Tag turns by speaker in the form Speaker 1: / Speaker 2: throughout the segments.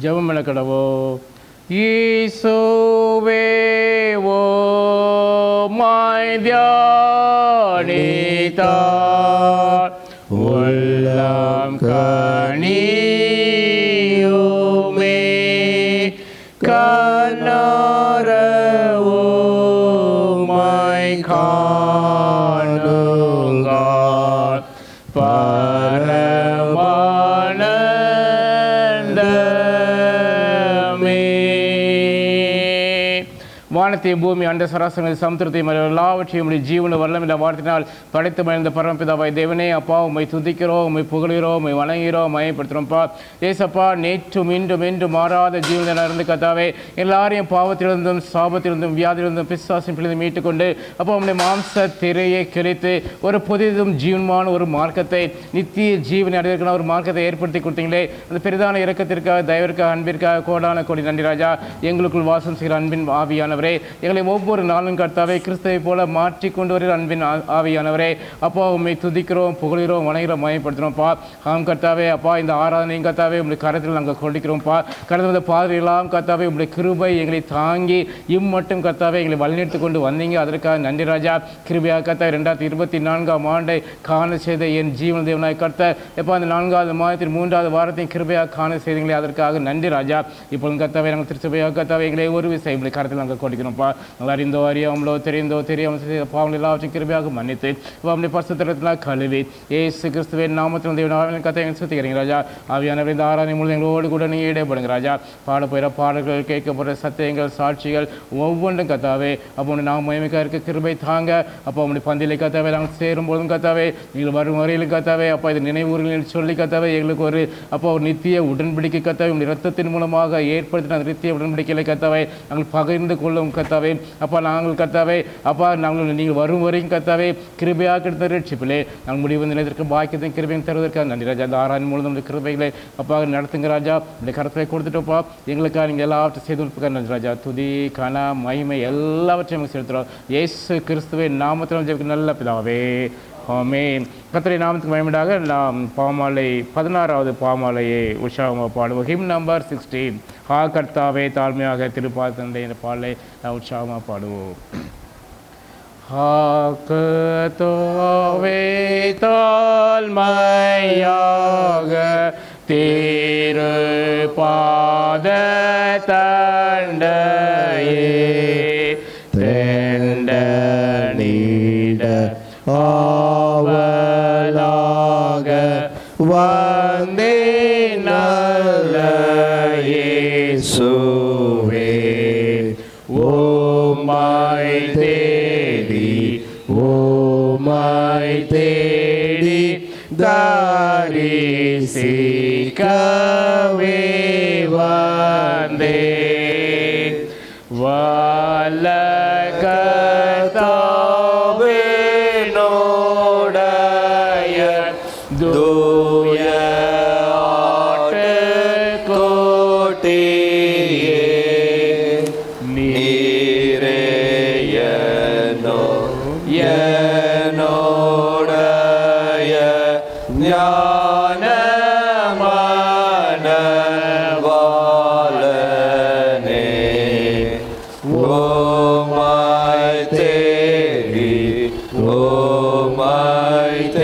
Speaker 1: ஜெபம் பண்ண கடவோம். ஈசோவே ஓமாய் தியானித்தார் உள்ளம் கனியுமே கண்ணார ஓமாய் காணுங்கார் வானத்தையும் பூமி அண்ட சராசரங்களை சமுத்திரத்தையும் எல்லாவற்றையும் ஜீவன வல்லமில்ல வார்த்தையினால் படைத்து மகிழ்ந்த பரமபிதாவாய் தேவனே அப்பா உம்மை துதிக்கிறோம், உம்மை புகழ்கிறோம், உம்மை வணங்குகிறோம், மயப்படுத்துகிறோம்ப்பா. ஏசப்பா நேற்றும் இன்றும் என்றும் மாறாத ஜீவன இருந்து கத்தாவே எல்லாரையும் பாவத்திலிருந்தும் சாபத்திலிருந்தும் வியாதியிலிருந்தும் பிசாசின் பிள்ளைந்து மீட்டுக்கொண்டு அப்போ உம்முடைய மாம்ச திரையை கிழித்து ஒரு புதிதும் ஜீவனமான ஒரு மார்க்கத்தை நித்திய ஜீவனை அடைவதற்கான ஒரு மார்க்கத்தை ஏற்படுத்தி கொடுத்தீங்களே. அந்த பெரிதான இரக்கத்திற்காக தயவிற்காக அன்பிற்காக கோடான கோடி நன்றி ராஜா. எங்களுக்குள் வாசம் செய்கிற அன்பின் ஆவியானவரே எங்களை ஒவ்வொரு நாளும் கர்த்தாவே கிறிஸ்துவை போல மாற்றி கொண்டு வருகிற அன்பின் ஆவியானவரே அப்பா உண்மை துதிக்கிறோம், புகழ்கிறோம், வணங்குகிறோம், மயப்படுத்துகிறோம்ப்பா. ஆம் கர்த்தாவே அப்பா இந்த ஆராதனையும் கர்த்தாவே உங்களுடைய கரத்தில் நாங்கள் கொண்டிருக்கிறோம்ப்பா. கடந்த வந்த பாதையெல்லாம் கர்த்தாவே உங்களுடைய கிருபை எங்களை தாங்கி இம்மட்டும் கர்த்தாவே எங்களை வழிநடத்தி கொண்டு வந்தீங்க. அதற்காக நன்றி ராஜா. கிருபையாக கர்த்தாவே 2024ஆம் ஆண்டை காண செய்த என் ஜீவன தேவனாய் கர்த்தர் எப்போ அந்த 4வது மாதத்தின் 3வது வாரத்தையும் கிருபையாக காண செய்தீங்களே அதற்காக நன்றி ராஜா. இப்பொழுது கர்த்தாவே நாங்கள் திருச்சபையாக கர்த்தாவே எங்களை ஒரு விஷயம் உங்களுடைய கரத்தில் நாங்கள் கொண்டிருக்கிறோம்ப்பா. நாங்கள் அறிந்தோ அறியாமலோ தெரிந்தோ தெரியாமல் செய்த பாவங்கள் எல்லாவற்றையும் கிருபையாக மன்னித்து அவனுடைய பரிசுத்தத்தினால் கழுவி இயேசு கிறிஸ்துவின் நாமத்தில் தேவனாவின் கர்த்தரை சுத்திக்கிறீங்க ராஜா. ஆவியானவர் இந்த ஆராதனை முழுவதும் எங்களோடு கூட நீங்கள் ஈடுபடுங்க ராஜா. பாட போகிற பாடல்கள், கேட்கப்படுற சத்தியங்கள், சாட்சிகள் ஒவ்வொன்றும் கர்த்தாவே அப்போ நாம் மகிமைக்காக இருக்க கிருபை தாங்க. அப்போ அவனுடைய பந்திலை கர்த்தாவே நாங்கள் சேரும் போதும் கர்த்தாவே நீங்கள் வரும் வரையிலும் கர்த்தாவே அப்போ இது நினைவுகளில் சொல்லி கர்த்தாவே எங்களுக்கு ஒரு அப்போ ஒரு நித்திய உடன்படிக்கை கர்த்தாவே உங்களுடைய இரத்தத்தின் மூலமாக ஏற்படுத்தின அந்த நித்திய உடன்படிக்கைகளை கர்த்தாவே நாங்கள் பகிர்ந்து கொள்ளும் கர்த்தாவே. அப்பா நாங்கள் கர்த்தாவே அப்பா நாங்கள் நீங்கள் வரும் வரையும் கர்த்தாவே கிருபையாக கிடைத்த ரட்சிப்பிலே நாங்கள் முடிவு நிலையத்திற்கு பாக்கியத்தையும் கிருபையும் தருவதற்காக நன்றி ராஜா. அந்த ஆராய்ச்சி மூலம் நம்முடைய கிருபைகளை அப்பா நடத்துங்க ராஜா. இந்த கருத்தை கொடுத்துட்டோப்பா எங்களுக்காக நீங்கள் எல்லாவற்றையும் செய்து கொடுப்பதற்காக நன்றி ராஜா. துதி கன மகிமை எல்லாவற்றையும் செலுத்துகிறோம் இயேசு கிறிஸ்துவின் நாமத்தில் ஜெபிக்க நல்ல பிதாவே, ஆமென். கர்த்தருடைய நாமத்துக்கு மகிமையாக நாம் பாமாலை 16வது பாமாலையை உற்சாகமாக பாடுவோம். Him number 16. கர்த்தாவே தாழ்மையாக திருப்பாதந்தை என்ற பாடலை நாம் உற்சாகமாக பாடுவோம். கர்த்தாவே தாழ்மையாக திருப்பாத தண்டையே தெண்டனிட ஆவலாக வந்தே நல்ல இயேசுவே ஓமை தேடி தரிசிக்கவே வந்தே வல்ல கர்த்தாவினுடைய தூய ஆட்டுக்குட்டியே நீரே என்னோடைய ஞானமானவாளனே ஓமை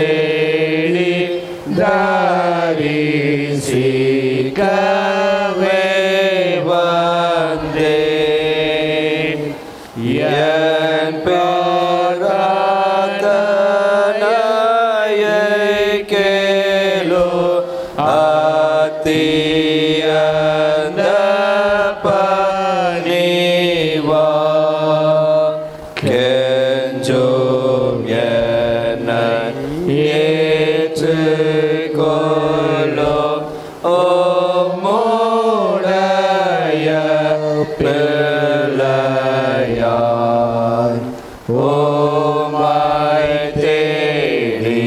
Speaker 1: தேடி தரிசிக்கவே வந்தேன் என் பிரார்த்தனையை கேளு அத்தியந்த பணிவா கெஞ்சும் என்னை ஏற்றுக்கொள்ளு உம்முடைய பிள்ளையாய் ஓமை தேடி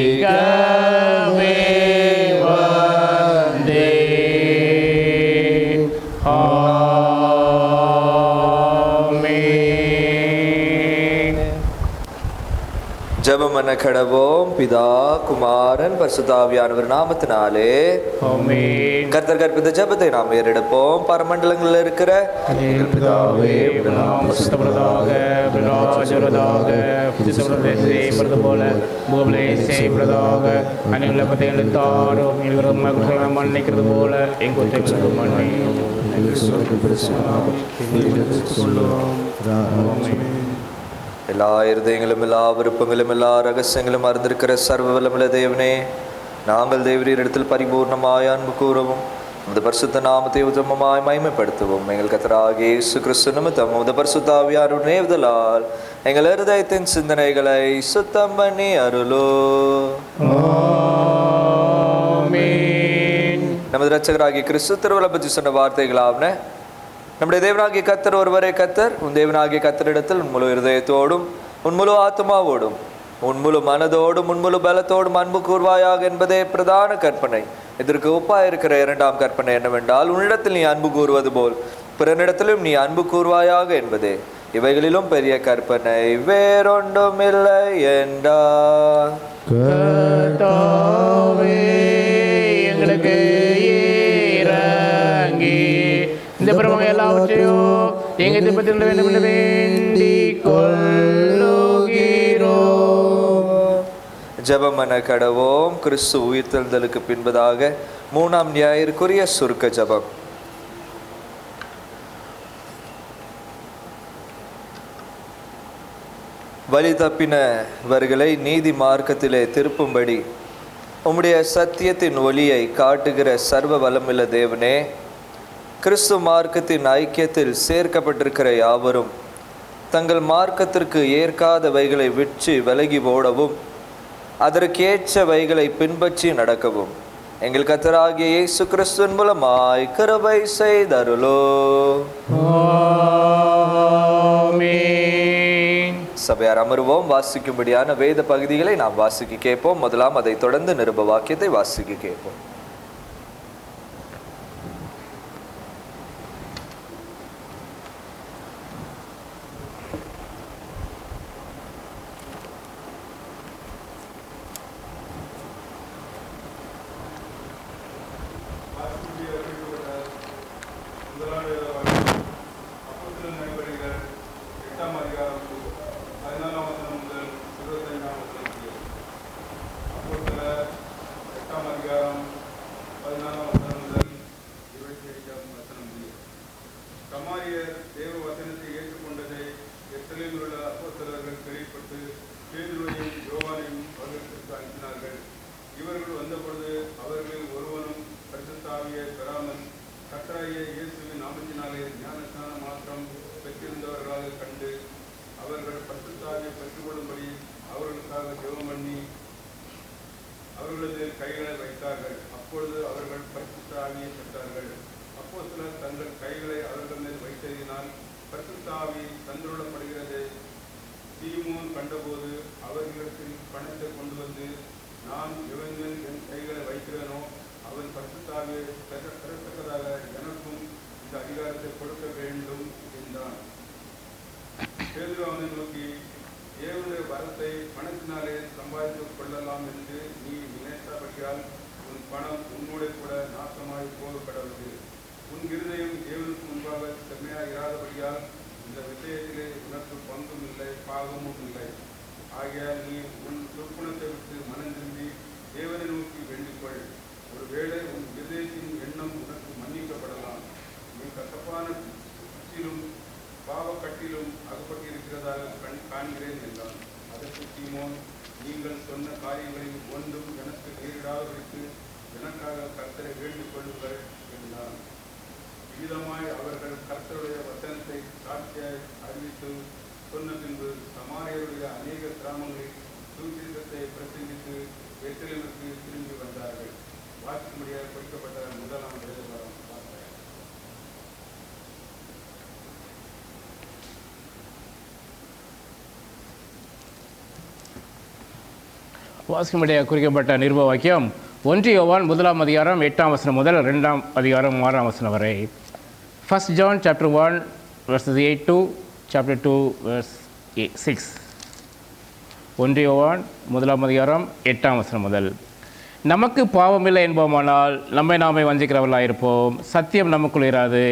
Speaker 1: தரிசிக்கவே வந்தேன். ஆமென்.
Speaker 2: ஜெபம் பண்ண கடவோம். பிதா குமாரன் பரிசுத்தாவியானவர் நாமத்தினாலே
Speaker 1: ஆமென்.
Speaker 2: கர்த்தர் கற்பித்த ஜெபத்தை நாம் ஏறெடுப்போம். பரமண்டலங்களில் இருக்கிற
Speaker 1: எங்கள் பிதாவே, உம்முடைய நாமம் பரிசுத்தப்படுவதாக, உம்முடைய ராஜ்யம் வருவதாக, புதியவர்களே செய்யப்படுவது போல பூமியிலே செய்யப்படுவதாக. அன்னையுள்ள பத்தைகளை தாரும் எங்களுக்கு மகிழ்ச்சியாக மன்னிக்கிறது போல எங்கள் குற்றங்களுக்கு மன்னியும்.
Speaker 2: எல்லா இருதயங்களும் எல்லா விருப்பங்களும் எல்லா ரகசியங்களும் அறிந்திருக்கிற சர்வ வல்லமுள்ள தேவனே, நாங்கள் தேவரீர் இடத்தில் பரிபூர்ணமாய் அன்பு கூறவும் உமது பரிசுத்த நாமத்தை உத்தமமாய் மகிமைப்படுத்துவோம். எங்கள் கர்த்தராகிய இயேசு கிறிஸ்து நிமித்தம் உமது பரிசுத்த ஆவியாரின் ஏவுதலால் எங்கள் இருதயத்தின் சிந்தனைகளை சுத்தம் பண்ணி அருளோ.
Speaker 1: ஆமென்.
Speaker 2: நமது இரட்சகராகிய கிறிஸ்து திருவள்ளுவர் பற்றி சொன்ன வார்த்தைகளாவன, நம்முடைய தேவனாகிய கர்த்தர் ஒருவரே கர்த்தர். உன் தேவனாகிய கர்த்தரிடத்தில் உன் முழு இருதயத்தோடும் உன் முழு ஆத்மாவோடும் உன் முழு மனதோடும் உன் முழு பலத்தோடும் அன்பு கூர்வாயாக என்பதே பிரதான கற்பனை. இதற்கு ஒப்பாய் இருக்கிற இரண்டாம் கற்பனை என்னவென்றால், உன்னிடத்தில் நீ அன்பு கூறுவது போல் பிறனிடத்திலும் நீ அன்பு கூறுவாயாக என்பதே. இவைகளிலும் பெரிய கற்பனை வேறொன்றும் இல்லை என்றார்.
Speaker 1: எங்களுக்கு இறங்கி இந்த பிரமங்க எல்லாவற்றையும் எங்க திருப்பத்தில் வேண்டும் என்று வேண்டிக் கொள்ளுகிறோம்.
Speaker 2: ஜெபம் என கடவோம். கிறிஸ்து உயிர்த்தெழுதலுக்கு பின்பதாக 3ஆம் ஞாயிற்குரிய சுருக்க ஜெபம். வழி தப்பினவர்களை நீதி மார்க்கத்திலே திருப்பும்படி உம்முடைய சத்தியத்தின் ஒளியை காட்டுகிற சர்வ வல்லமுள்ள தேவனே, கிறிஸ்து மார்க்கத்தின் ஐக்கியத்தில் சேர்க்கப்பட்டிருக்கிற யாவரும் தங்கள் மார்க்கத்திற்கு ஏற்காதவைகளை விற்று விலகி ஓடவும் அதற்கேற்றவைகளை பின்பற்றி நடக்கவும் எங்கள் கர்த்தராகிய இயேசு கிறிஸ்துவின் மூலமாய் கிருபை செய்தருளோ. சபையார் அமர்வோம். வாசிக்கும்படியான வேத பகுதிகளை நாம் வாசிக்க கேட்போம். முதலாம் அதை தொடர்ந்து நிருப வாக்கியத்தை வாசிக்க கேட்போம்.
Speaker 1: வாசிக்கும்படியாக குறிக்கப்பட்ட நிருப வாக்கியம் 1 யோவான் 1ஆம் அதிகாரம் 8ஆம் வசனம் முதல் 2ஆம் அதிகாரம் 6ஆம் வசனம் வரை. 1 John chapter 1 verses 8 to chapter 2 verse 6. 1 யோவான் 1ஆம் அதிகாரம் 8ஆம் வசனம் முதல். நமக்கு பாவமில்லை என்போமானால் நம்மை நாமே வஞ்சிக்கிறவர்களாயிருப்போம், சத்தியம் நமக்குள் இராது.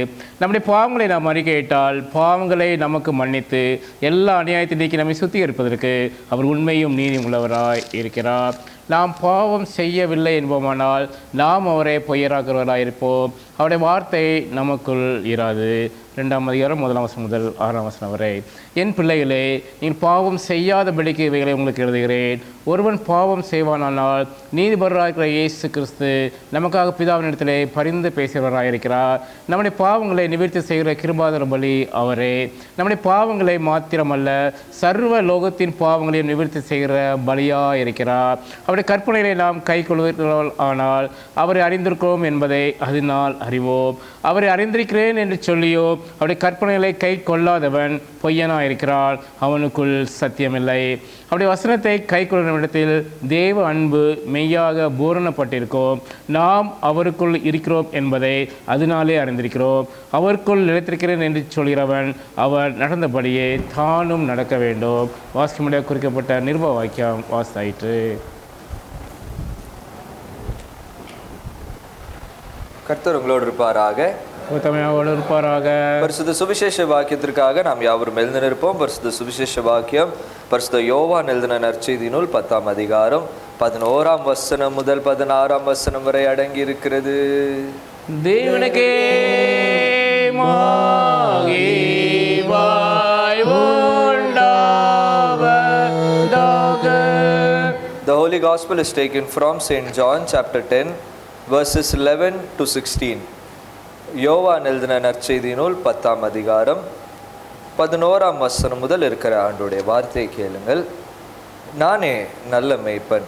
Speaker 1: நம்முடைய பாவங்களை நாம் அறிக்கையிட்டால் பாவங்களை நமக்கு மன்னித்து எல்லா அநியாயத்தை நீக்கி நம்மை சுத்திகரிப்பதற்கு அவர் உண்மையும் நீதியும் உள்ளவராய் இருக்கிறார். நாம் பாவம் செய்யவில்லை என்போமானால் நாம் அவரை பொய்யராக்கிறவர்களாயிருப்போம், அவருடைய வார்த்தை நமக்குள் இராது. 2ஆம் அதிகாரம் 1ஆம் வசனம் முதல் 6ஆம் வசனம் வரை. என் பிள்ளைகளே, நீங்கள் பாவம் செய்யாதபடிக்கு இவைகளை உங்களுக்கு எழுதுகிறேன். ஒருவன் பாவம் செய்வானால் நீதிபரராயிருக்கிற இயேசு கிறிஸ்து நமக்காக பிதாவினிடத்திலே பரிந்து பேசுகிறவராயிருக்கிறார். நம்முடைய பாவங்களை நிவர்த்தி செய்கிற கிருபாதார பலி அவரே. நம்முடைய பாவங்களை மாத்திரமல்ல, சர்வ லோகத்தின் பாவங்களையும் நிவர்த்தி செய்கிற பலியாக இருக்கிறார். அவருடைய கற்பனைகளை நாம் கை கொள்வீர்கள் ஆனால் அவரை அறிந்திருக்கிறோம் என்பதை அதனால் அறிவோம். அவரை அறிந்திருக்கிறேன் என்று சொல்லியோ அவருடைய கற்பனைகளை கை கொள்ளாதவன் பொய்யனாயிருக்கிறாள், அவனுக்குள் சத்தியமில்லை. அவருடைய வசனத்தை கை கொள்ளும் இடத்தில் தேவ அன்பு மெய்யாக பூரணப்பட்டிருக்கும். நாம் அவருக்குள் இருக்கிறோம் என்பதை அதனாலே அறிந்திருக்கிறோம். அவருக்குள் நிலைத்திருக்கிறேன் என்று சொல்கிறவன் அவர் நடந்தபடியே தானும் நடக்க வேண்டும். வாசிக்க குறிக்கப்பட்ட நிருப வாக்கியம் வாசித்தாயிற்று.
Speaker 2: கர்த்தர் உங்களோடு இருப்பாராக. பரிசுத்த சுவிசேஷ வாக்கியத்திற்காக நாம் யாவரும் எழுந்து நிற்போம். பரிசுத்த சுவிசேஷ வாக்கியம் பரிசுத்த யோவான் எழுதின நற்செய்தி நூல் 10ஆம் அதிகாரம் 11ஆம் வசனம் முதல் 16ஆம் வசனம் வரை அடங்கி இருக்கிறது.
Speaker 1: தேவனுக்கே
Speaker 2: The Holy Gospel is taken from St. John chapter 10 verses 11 to 16. யோவான் எழுதின நற்செய்தி நூல் 10ஆம் அதிகாரம் 11ஆம் வசனம் முதல் இருக்கிற ஆண்டுடைய வார்த்தையை கேளுங்கள். நானே நல்ல மேய்ப்பன்.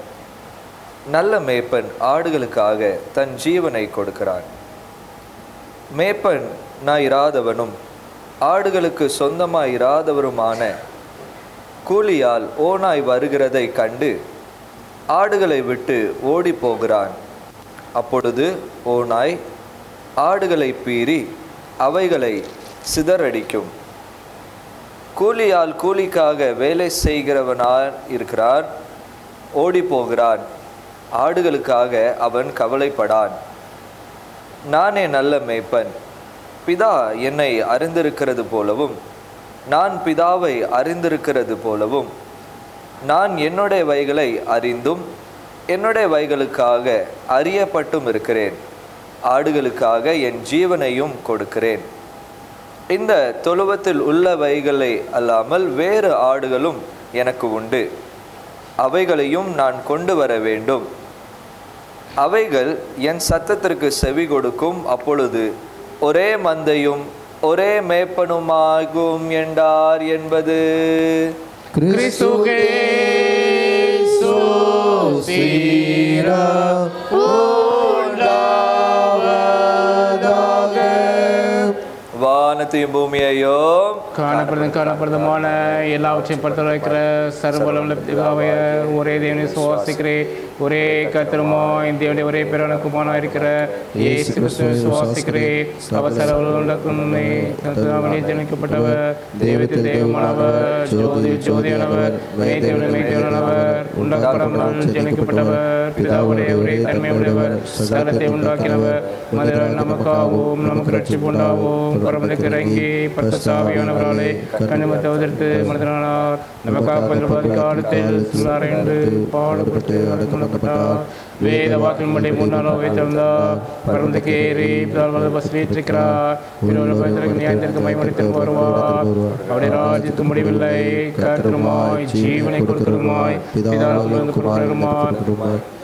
Speaker 2: நல்ல மேய்ப்பன் ஆடுகளுக்காக தன் ஜீவனை கொடுக்கிறான். மேய்ப்பன் நான் இராதவனும் ஆடுகளுக்கு சொந்தமாய் இராதவருமான கூலியால் ஓநாய் வருகிறதை கண்டு ஆடுகளை விட்டு ஓடி போகிறான். அப்பொழுது ஓநாய் ஆடுகளை பீறி அவைகளை சிதறடிக்கும். கூலியால் கூலிக்காக வேலை செய்கிறவனாய் இருக்கிறான், ஓடி போகிறான். ஆடுகளுக்காக அவன் கவலைப்படான். நானே நல்ல மேய்ப்பன். பிதா என்னை அறிந்திருக்கிறது போலவும் நான் பிதாவை அறிந்திருக்கிறது போலவும் நான் என்னுடைய வைகளை அறிந்தும் என்னுடைய வைகளுக்காக அறியப்பட்டும் இருக்கிறேன். ஆடுகளுக்காக என் ஜீவனையும் கொடுக்கிறேன். இந்த தொழுவத்தில் உள்ள வைகளை அல்லாமல் வேறு ஆடுகளும் எனக்கு உண்டு. அவைகளையும் நான் கொண்டு வர வேண்டும். அவைகள் என் சத்தத்திற்கு செவி கொடுக்கும். அப்பொழுது ஒரே மந்தையும் ஒரே மேய்ப்பனுமாகும் என்றார் என்பது
Speaker 1: கிறிஸ்துவே
Speaker 2: வானத்தையும் பூமியையும்
Speaker 1: காணப்படுறதுமான எல்லாவற்றையும் படுத்த வைக்கிற சர்வலபிதாவைய ஒரே தேவனை சுவாசிக்கிறேன். ஒரே கத்திரமாய் தேவனுடைய ஒரே பிறனுக்குமானா இருக்கிற இயேசு கிறிஸ்துவை சுவாசிக்கிறேன். அவர் சர்வலோகமே ஜனிக்கப்பட்டவர், தெய்வத்தில் தெய்வமானவர், ஜோதி ஜோதியானவர், மெய்தேவனை மெய்தேவனானவர், உண்டாக்கப்படாமல் ஜனிக்கப்பட்டவர், பிதாவுடைய ஒரே தன்மையுடையவர், சகலத்தை உண்டாக்கினவர், மனிதர் நமக்காகவும் நமக்கு ரட்சிப்பு உண்டாகவும் பரமனுக்கு இறங்கி பரிசுத்தாவியானவராலே கனிமத்தை உதிர்த்து மனிதனானார். நமக்காக பஞ்சபாதி காலத்தில் சுழன்று பாடுபட்டு அடக்கப்பட்டார். வேத வாக்கின்படி முன்னாள் வைத்திருந்தார். பரமத்துக்கு ஏறி பிதாவானவர் வசீற்றிருக்கிறார். நியாயத்திற்கு மைமடித்து வருவார். அவருடைய ராஜ்யத்துக்கு முடிவில்லை. கர்த்தருமாய் ஜீவனை கொடுக்கிறதுமாய் பிதாவிலிருந்து கொடுக்கிறதுமாய்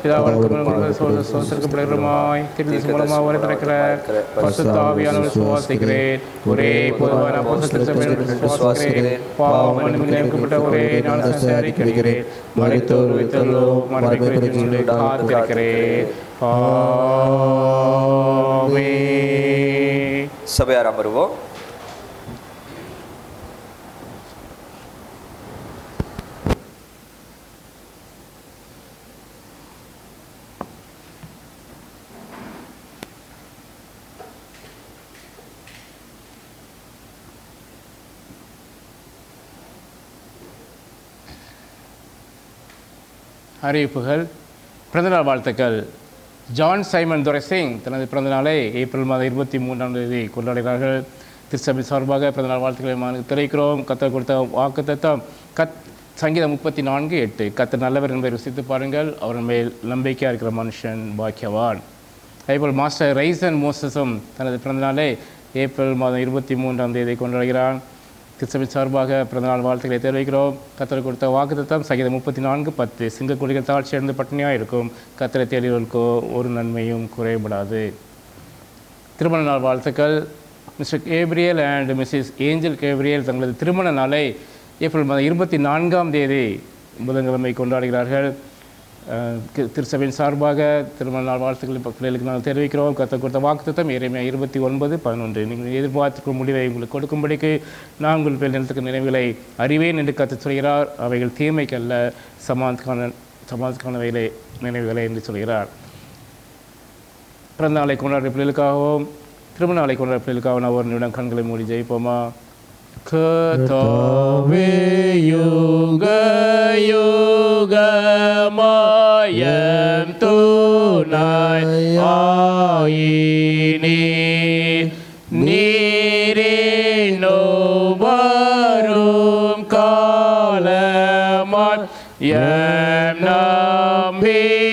Speaker 1: பிதாவானவருமாய் திருச்சி மூலமாக வரத்திருக்கிற பரிசுத்தாவியானவர் சுவாசிக்கிறேன். ஒரே பொதுவான சுவாசிக்கிறேன். பாவம் நியமிக்கப்பட்ட ஒரே ஞானத்தை அறிக்கைகிறேன். மரித்தோர் வைத்தல்லோ மரணை குறித்து காத்திருக்கிறேன்.
Speaker 2: சபையார் அமருவோம்.
Speaker 1: அறிவிப்புகள். பிறந்தநாள் வாழ்த்துக்கள். ஜான் சைமன் துரைசிங் தனது பிறந்தநாளை ஏப்ரல் மாதம் 23ஆம் தேதி கொண்டாடுகிறார்கள். திருச்சபை சார்பாக பிறந்தநாள் வாழ்த்துக்களை தெரிவிக்கிறோம். கர்த்தர் கொடுத்த வாக்குத்தத்தம் சங்கீதம் 34:8 கர்த்தர் நல்லவர் என்பதை ருசித்து பாருங்கள், அவர் மேல் நம்பிக்கையாக இருக்கிற மனுஷன் பாக்கியவான். அதேபோல் மாஸ்டர் ரைசன் மோசஸும் தனது பிறந்தநாளை ஏப்ரல் மாதம் 23ஆம் தேதி கொண்டாடுகிறான். கிறிஸ்தவ சார்பாக பிறந்தநாள் வாழ்த்துக்களை தெரிவிக்கிறோம். கர்த்தர் கொடுத்த வாக்குத்தத்தம் சங்கீதம் 34:10 சிங்கக்குடிகள் தாழ்ச்சியடைந்து பட்டினியாக இருக்கும், கர்த்தரை தேடியவர்களுக்கோ ஒரு நன்மையும் குறைபடாது. திருமண நாள் வாழ்த்துக்கள். Mister Gabriel and missus Angel Gabriel தங்களது திருமண நாளை ஏப்ரல் மாதம் 24ஆம் தேதி புதன்கிழமை கொண்டாடுகிறார்கள். திருச்சபையின் சார்பாக திருமண நாள் வாழ்த்துக்களை பிள்ளைகளுக்கு நாங்கள் தெரிவிக்கிறோம். கர்த்தர் கொடுத்த வாக்குத்தத்தம் எரேமியா 29:11. நீங்கள் எதிர்பார்த்திருக்கும் முடிவை உங்களுக்கு கொடுக்கும்படிக்கு நான் உங்கள் பேர் நிலத்துக்கு நினைவுகளை அறிவேன் என்று கர்த்தர் சொல்கிறார். அவைகள் தீமைக்கல்ல, சமாதானவைகளே நினைவுகளை என்று சொல்கிறார். பிறந்த நாளை கொண்டாடுற பிள்ளைகளுக்காகவும் திருமண நாளை கொண்டாடுற பிள்ளைகளுக்காகவும் நான் ஒரு நிமிடம் கண்களை மூடி ஜெயிப்போமா. கர்த்தாவே யுக யுகமாயம் துணை ஆயினீர், நீரினோ வரும் காலமாய் எம் நம்பிக்கையாவே.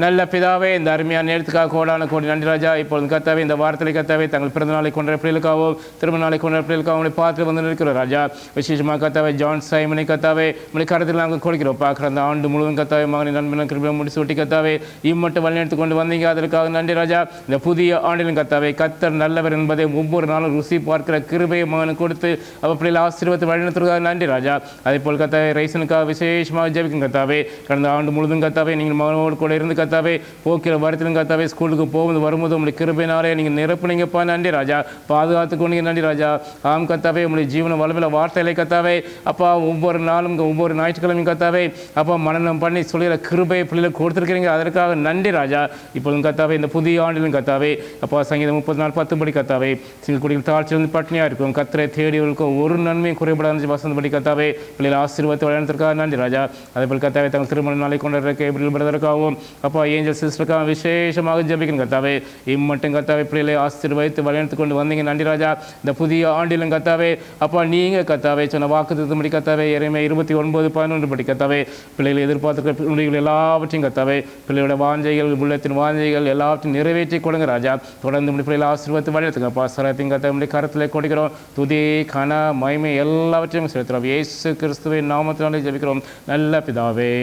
Speaker 1: நல்ல பிதாவே, இந்த அருமையான நேரத்துக்காக கோடான கோடி நன்றி ராஜா. இப்பொழுது கர்த்தாவே இந்த வாரத்தில் கர்த்தாவே தங்கள் பிறந்த நாளை கொண்ட பிள்ளைகளுக்காகவும் திருமண நாளை கொண்ட பிள்ளைகளுக்காகவும் உங்களை பார்த்து வந்து இருக்கிறோம் ராஜா. விசேஷமாக கர்த்தாவே ஜான் சைமனை கர்த்தாவே உங்களை கருத்தில் நாங்கள் கொடுக்கிறோம். பார்க்குற அந்த ஆண்டு முழுவதும் கர்த்தாவே மகனை நண்பன் கிருபை முடிச்சு விட்டு கர்த்தாவே இம்மட்டும் வழிநடத்தி கொண்டு வந்தீங்க, அதற்காக நன்றி ராஜா. இந்த புதிய ஆண்டிலும் கர்த்தாவே கர்த்தர் நல்லவர் என்பதை ஒவ்வொரு நாளும் ருசி பார்க்கிற கிருபையை மகனுக்கு கொடுத்து அவ பிள்ளைகளை ஆசீர்வாதத்தை வழிநடத்துவதற்காக நன்றி ராஜா. அதே போல் கர்த்தாவே ரைசனுக்காக விசேஷமாக ஜெபிக்கும் கர்த்தாவே. கடந்த ஆண்டு முழுவதும் கர்த்தாவே நீங்கள் மகனோடு கூட இருந்து கர்த்தாவே போக்கிற வரத்திலும் கர்த்தாவே ஸ்கூலுக்கு போகும்போது வரும்போது உங்களுடைய கிருபையினாலே நீங்கள் நிரப்புனீங்கப்பா, நன்றி ராஜா. பாதுகாத்துக்கொண்டீங்க, நன்றி ராஜா. ஆம் கர்த்தாவே, உங்களுடைய ஜீவன வளமில்ல வார்த்தைகளை கர்த்தாவே அப்பா ஒவ்வொரு நாளும் ஒவ்வொரு ஞாயிற்றுக்கிழமையும் கர்த்தாவே அப்பா மனனம் பண்ணி சொல்கிற கிருபையை பிள்ளைகளுக்கு கொடுத்துருக்கிறீங்க, அதற்காக நன்றி ராஜா. இப்பொழுதும் கர்த்தாவே இந்த புதிய ஆண்டிலும் கர்த்தாவே அப்பா சங்கீதம் 34:10 கர்த்தாவே சிங்கக்குடியில் தாழ்ச்சியிலிருந்து பட்டினியாக இருக்கும் கர்த்தரை தேடியவர்களுக்கும் ஒரு நன்மையும் குறைபடாத வசந்தபடி கர்த்தாவே பிள்ளைகள் ஆசீர்வாதத்தை வழங்கினதற்காக நன்றி ராஜா. அதேபோல் கர்த்தாவே தங்கள் திருமண நாளை கொண்டாடுற கேபிள் பிரதருக்காகவும் அப்பா ஏஞ்சல் சிஸ்டருக்காக விசேஷமாக ஜெபிக்கணும் கர்த்தாவே. இம்மட்டும் கர்த்தாவே பிள்ளைகளை ஆசீர்வதித்து வழிநடத்தி கொண்டு வந்தீங்க, நன்றி ராஜா. இந்த புதிய ஆண்டிலும் கர்த்தாவே அப்பா நீங்கள் கர்த்தாவே சொன்ன வாக்குத்தத்தம்படி கர்த்தாவே எரேமியா 29:11 கர்த்தாவே பிள்ளைகளை எதிர்பார்த்துக்கிற பிள்ளைகள் எல்லாவற்றையும் கர்த்தாவே பிள்ளையோட வாஞ்சைகள் உள்ளத்தின் வாஞ்சைகள் எல்லாவற்றையும் நிறைவேற்றி கொடுங்க ராஜா. தொடர்ந்து இப்படி பிள்ளைகளை ஆசீர்வாதத்தை வழிநடத்துங்க அப்பா. சரத்தையும் கர்த்தாவே கரத்தில் கொடுக்கிறோம். துதி கன மகிமை எல்லாவற்றையும் செலுத்துகிறோம். இயேசு கிறிஸ்துவின் நாமத்தினாலே ஜெபிக்கிறோம் நல்ல பிதாவே,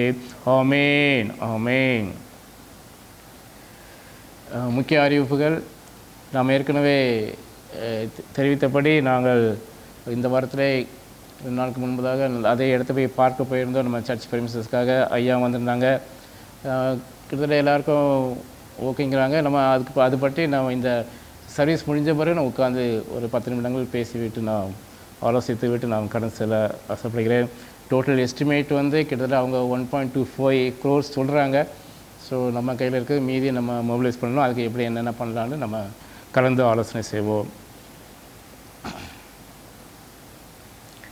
Speaker 1: ஆமேன் ஆமேன். முக்கிய அறிவிப்புகள். நாம் ஏற்கனவே தெரிவித்தபடி நாங்கள் இந்த வாரத்திலே 2 நாளுக்கு முன்பதாக அதே இடத்த போய் பார்க்க போயிருந்தோம். நம்ம சர்ச் பெர்மிசஸ்க்காக ஐயா வந்திருந்தாங்க. கிட்டத்தட்ட எல்லாருக்கும் ஓகேங்கிறாங்க. நம்ம அது பற்றி நம்ம இந்த சர்வீஸ் முடிஞ்ச பிறகு நான் உட்காந்து ஒரு 10 நிமிடங்கள் பேசிவிட்டு நான் ஆலோசித்து விட்டு நான் கடன் செல்ல ஆசைப்படுகிறேன். டோட்டல் எஸ்டிமேட் வந்து கிட்டத்தட்ட அவங்க 1.25 crores சொல்கிறாங்க. ஸோ நம்ம கையில் இருக்கிறது மீதி நம்ம மொபிலைஸ் பண்ணணும். அதுக்கு எப்படி என்னென்ன பண்ணலான்னு நம்ம கலந்து ஆலோசனை செய்வோம்.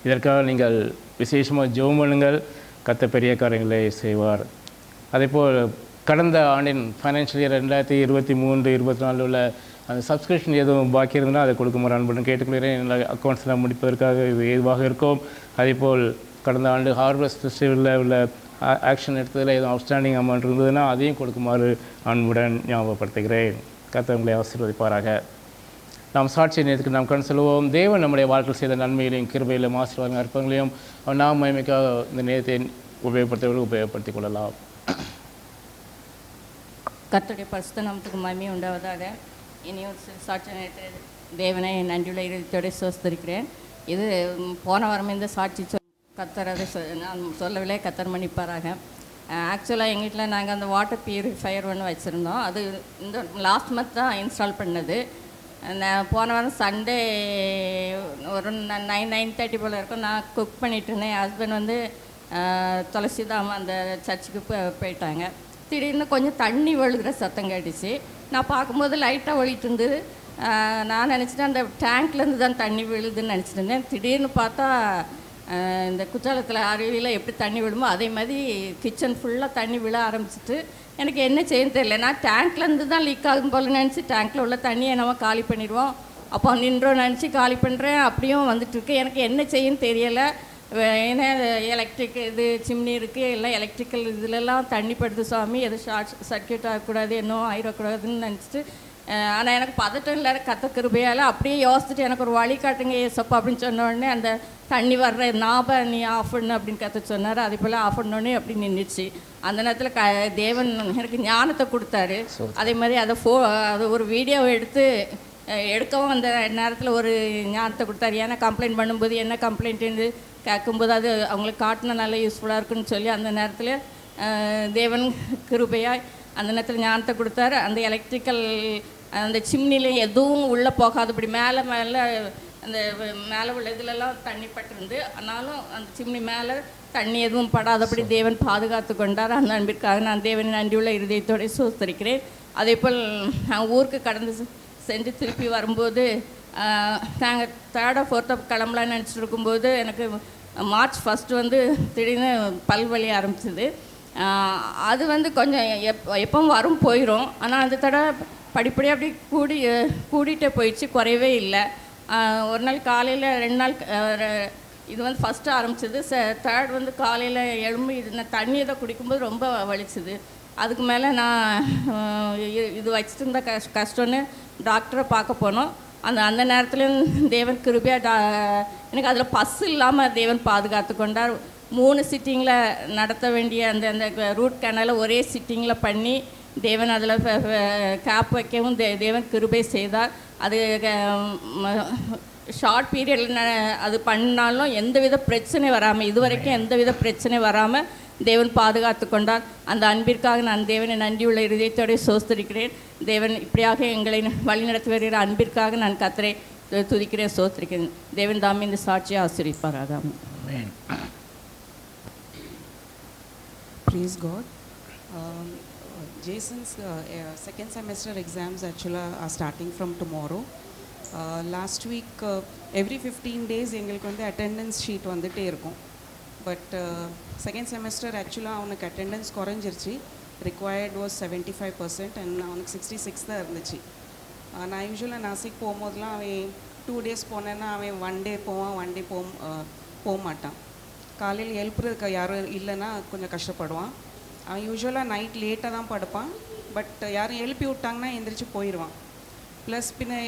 Speaker 1: இதற்காக நீங்கள் விசேஷமாக ஜெபம் பண்ணுங்கள், கர்த்தர் பெரிய காரியங்களை செய்வார். அதேபோல் கடந்த ஆண்டின் ஃபைனான்ஷியல் இயர் 2023-24 உள்ள அந்த சப்ஸ்கிரிப்ஷன் எதுவும் பாக்கி இருந்ததுன்னா அதை கொடுக்குமாறு அன்புடன் கேட்டுக்கொள்கிறேன். என்னோட அக்கௌண்ட்ஸ்லாம் முடிப்பதற்காக ஏதுவாக இருக்கும். அதேபோல் கடந்த ஆண்டு ஹார்வெஸ்ட் ஃபெஸ்டிவலில் உள்ள ஆக்ஷன் எடுத்ததில் எதுவும் அவுட்ஸ்டாண்டிங் அமௌண்ட் இருந்ததுன்னா அதையும் கொடுக்குமாறு அன்புடன் ஞாபகப்படுத்துகிறேன். கர்த்தர் உங்களை ஆசீர்வதிப்பாராக. நாம் சாட்சி நேரத்துக்கு நாம் கண் சொல்லுவோம். தேவன் நம்முடைய வாழ்க்கையில் செய்த நன்மைகளையும் கிருபையிலும் ஆசீர்வாதம் அற்பங்களையும் நாம் மகிமைக்காக இந்த நேரத்தை உபயோகப்படுத்திக் கொள்ளலாம்.
Speaker 3: கர்த்தருடைய பரிசுத்த நாமத்துக்கு மகிமை உண்டாவதாக. இனியும் சாட்சி நேரத்தை தேவனை நன்றியுள்ள இதயத்தோடு சோஸ்தரிக்கிறேன். இது போன வாரம் இந்த சாட்சி கர்த்தர் அதை நான் சொல்லவில்லை, கர்த்தர் மன்னிப்பாராக. ஆக்சுவலாக எங்கள் வீட்டில் நாங்கள் அந்த வாட்டர் பியூரிஃபையர் ஒன்று வச்சுருந்தோம். அது இந்த லாஸ்ட் மந்த் தான் இன்ஸ்டால் பண்ணது. நான் போன வாரம் சண்டே ஒரு 9:30 போல் இருக்கும். நான் குக் பண்ணிட்டு இருந்தேன். என் ஹஸ்பண்ட் வந்து துளசிதாம அந்த சர்ச்சுக்கு போயிட்டாங்க. திடீர்னு கொஞ்சம் தண்ணி ஒழுகிற சத்தம் கேட்டுச்சு. நான் பார்க்கும்போது லைட்டாக ஒழிட்டு இருந்தது. நான் நினச்சிட்டேன் அந்த டேங்க்லேருந்து தான் தண்ணி விழுதுன்னு நினச்சிட்டு இருந்தேன். திடீர்னு பார்த்தா இந்த குற்றாலத்தில் அருவியில் எப்படி தண்ணி விடுமோ அதே மாதிரி கிச்சன் ஃபுல்லாக தண்ணி விழ ஆரம்பிச்சிட்டு எனக்கு என்ன செய்யணும் தெரியல. நான் டேங்க்லேருந்து தான் லீக் ஆகும் போல் நினச்சி டேங்க்கில் உள்ள தண்ணியை நம்ம காலி பண்ணிடுவோம். அப்போ நின்றோம் நினச்சி காலி பண்ணுறேன். அப்படியும் வந்துட்டுருக்கு. எனக்கு என்ன செய்யணும் தெரியலை. ஏன்னா எலக்ட்ரிக் இது சிம்னி இருக்குது, எல்லாம் எலக்ட்ரிக்கல் இதிலெல்லாம் தண்ணி படுது சாமி, எதுவும் ஷார்ட் சர்க்கியூட் ஆகக்கூடாது, இன்னும் ஆயிடக்கூடாதுன்னு நினச்சிட்டு. ஆனால் எனக்கு பதட்டம் இல்லை, கர்த்தர் கிருபையால் அப்படியே யோசிச்சுட்டு எனக்கு ஒரு வழி காட்டுங்க ஏசப்பா அப்படின்னு சொன்ன உடனே அந்த தண்ணி வர்ற நாப நீ ஆஃப் பண்ணு அப்படின்னு கர்த்தர் சொன்னார். அதே போல் ஆஃப் பண்ணோடனே அப்படி நின்றுச்சு. அந்த நேரத்தில் தேவன் எனக்கு ஞானத்தை கொடுத்தாரு. அதே மாதிரி அதை அது ஒரு வீடியோவை எடுத்து எடுக்கவும் அந்த நேரத்தில் ஒரு ஞானத்தை கொடுத்தாரு. ஏன்னா கம்ப்ளைண்ட் பண்ணும்போது என்ன கம்ப்ளைண்ட்டுன்னு கேட்கும்போது அது அவங்களுக்கு காட்டினா நல்லா யூஸ்ஃபுல்லாக இருக்குன்னு சொல்லி அந்த நேரத்தில் தேவன் கிருபையாக அந்த நேரத்தில் ஞானத்தை கொடுத்தாரு. அந்த எலக்ட்ரிக்கல் அந்த சிம்னிலையும் எதுவும் உள்ளே போகாதபடி மேலே அந்த மேலே உள்ள இதுலலாம் தண்ணி பட்டிருந்து, ஆனாலும் அந்த சிம்னி மேலே தண்ணி எதுவும் படாதபடி தேவன் பாதுகாத்து கொண்டார். அந்த அன்பிற்காக நான் தேவனின் நன்றியுள்ள இருதயத்தோடு சோஸ்தரிக்கிறேன். அதே போல் நான் ஊருக்கு கடந்து சென்று திருப்பி வரும்போது நாங்கள் 3rd or 4th கிளம்பலான்னு நினச்சிட்டு இருக்கும்போது எனக்கு March 1 வந்து திடீர்னு பல்வலி ஆரம்பிச்சிது. அது வந்து கொஞ்சம் எப்பவும் வரும் போயிடும். ஆனால் அந்த தடவை படிப்படியாக அப்படி கூடிகிட்டே போயிடுச்சு, குறையவே இல்லை. ஒரு நாள் காலையில் 2 நாள் இது வந்து ஃபஸ்ட்டு ஆரம்பிச்சிது. 3rd வந்து காலையில் எழும்பி தண்ணி இதை குடிக்கும்போது ரொம்ப வலிச்சுது. அதுக்கு மேலே நான் இது வச்சுட்டு இருந்த கஷ்டம்னு டாக்டரை பார்க்க போனோம். அந்த நேரத்துலையும் தேவன் கிருபையாக எனக்கு அதில் பஸ் இல்லாமல் தேவன் பாதுகாத்து கொண்டார். 3 சிட்டிங்கில் நடத்த வேண்டிய அந்த ரூட் கேனலை ஒரே சிட்டிங்கில் பண்ணி தேவன் அதில் கேப் வைக்கவும் தேவன் கிருபை செய்தார். அது ஷார்ட் பீரியடில் அது பண்ணாலும் எந்தவித பிரச்சனை வராமல், இதுவரைக்கும் எந்தவித பிரச்சனை வராமல் தேவன் பாதுகாத்து கொண்டார். அந்த அன்பிற்காக நான் தேவனை நன்றியுள்ள இருதயத்தோடு சோஸ்தரிக்கிறேன். தேவன் இப்படியாக எங்களை வழிநடத்தி வருகிற அன்பிற்காக நான் கர்த்தரை துதிக்கிறேன், சோஸ்தரிக்கிறேன். தேவன் தாமே இந்த சாட்சியை ஆசீர்வதிப்பாராக.
Speaker 4: Praise God. Jason's second semester exams actually are starting from tomorrow. Last week every 15 days எங்களுக்கு வந்து attendance sheet வந்துட்டே இருக்கும். பட் செகண்ட் செமஸ்டர் ஆக்சுவலாக அவனுக்கு அட்டெண்டன்ஸ் குறைஞ்சிருச்சு. ரிக்வயர்ட் வாஸ் 75% அண்ட் அவனுக்கு 66 தான் இருந்துச்சு. நான் யூஸ்வலாக நாசிக் போகும்போதெலாம் அவன் 2 days போனேன்னா அவன் 1 day போவான், 1 day போக மாட்டான். காலையில் எழுப்புறதுக்கு யாரும் இல்லைன்னா கொஞ்சம் கஷ்டப்படுவான். அவன் யூஸ்வலாக நைட் லேட்டாக தான் படுப்பான். பட் யாரும் எழுப்பி விட்டாங்கன்னா எந்திரிச்சு போயிடுவான். ப்ளஸ் பின்ன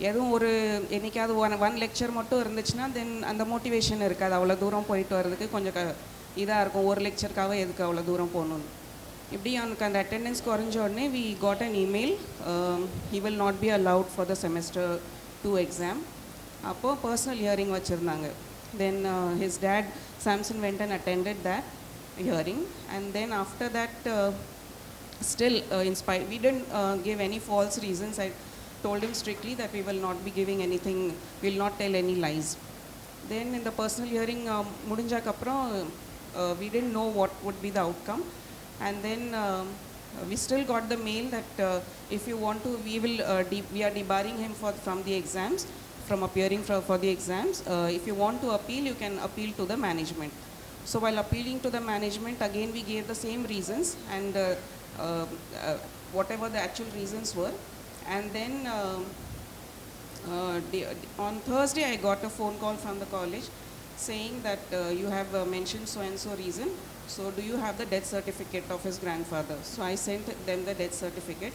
Speaker 4: எதுவும் ஒரு என்றைக்காவது ஒன் லெக்சர் மட்டும் இருந்துச்சுன்னா தென் அந்த மோட்டிவேஷன் இருக்காது. அவ்வளோ தூரம் போயிட்டு வர்றதுக்கு கொஞ்சம் இதாக இருக்கும். ஒரு லெக்சருக்காக எதுக்கு அவ்வளோ தூரம் போகணுன்னு. இப்படி அவனுக்கு அந்த அட்டெண்டன்ஸ் குறைஞ்ச உடனே we got an email, he will not be allowed for the semester 2 exam. அப்போது பர்சனல் ஹியரிங் வச்சுருந்தாங்க. Then his dad Samson went and attended that hearing, and then after that still in spite we didn't give any false reasons. I told him strictly that we will not be giving anything, we will not tell any lies. Then in the personal hearing mudinjak aprom we didn't know what would be the outcome, and then we still got the mail that if you want to we are debarring him from the exams, from appearing for the exams. If you want to appeal, you can appeal to the management. So while appealing to the management, again we gave the same reasons and whatever the actual reasons were. And then on Thursday I got a phone call from the college saying that you have mentioned so and so reason, so do you have the death certificate of his grandfather? So I sent them the death certificate.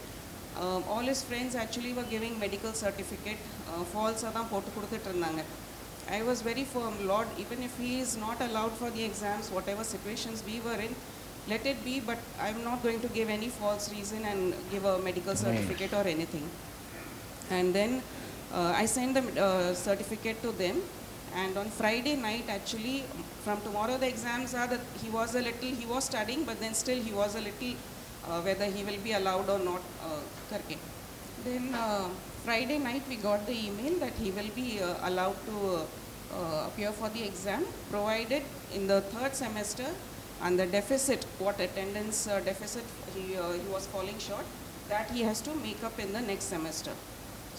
Speaker 4: All his friends actually were giving medical certificate, false adha potu kudutittu irundanga. I was very firm, Lord, even if he is not allowed for the exams, whatever situations we were in, let it be, but I'm not going to give any false reason and give a medical certificate or anything. And then I sent the certificate to them, and on Friday night, actually, from tomorrow the exams are that he was studying, but then still he was a little whether he will be allowed or not. Then Friday night we got the email that he will be allowed to appear for the exam, provided in the 3rd semester and the deficit, what attendance deficit he was falling short, that he has to make up in the next semester.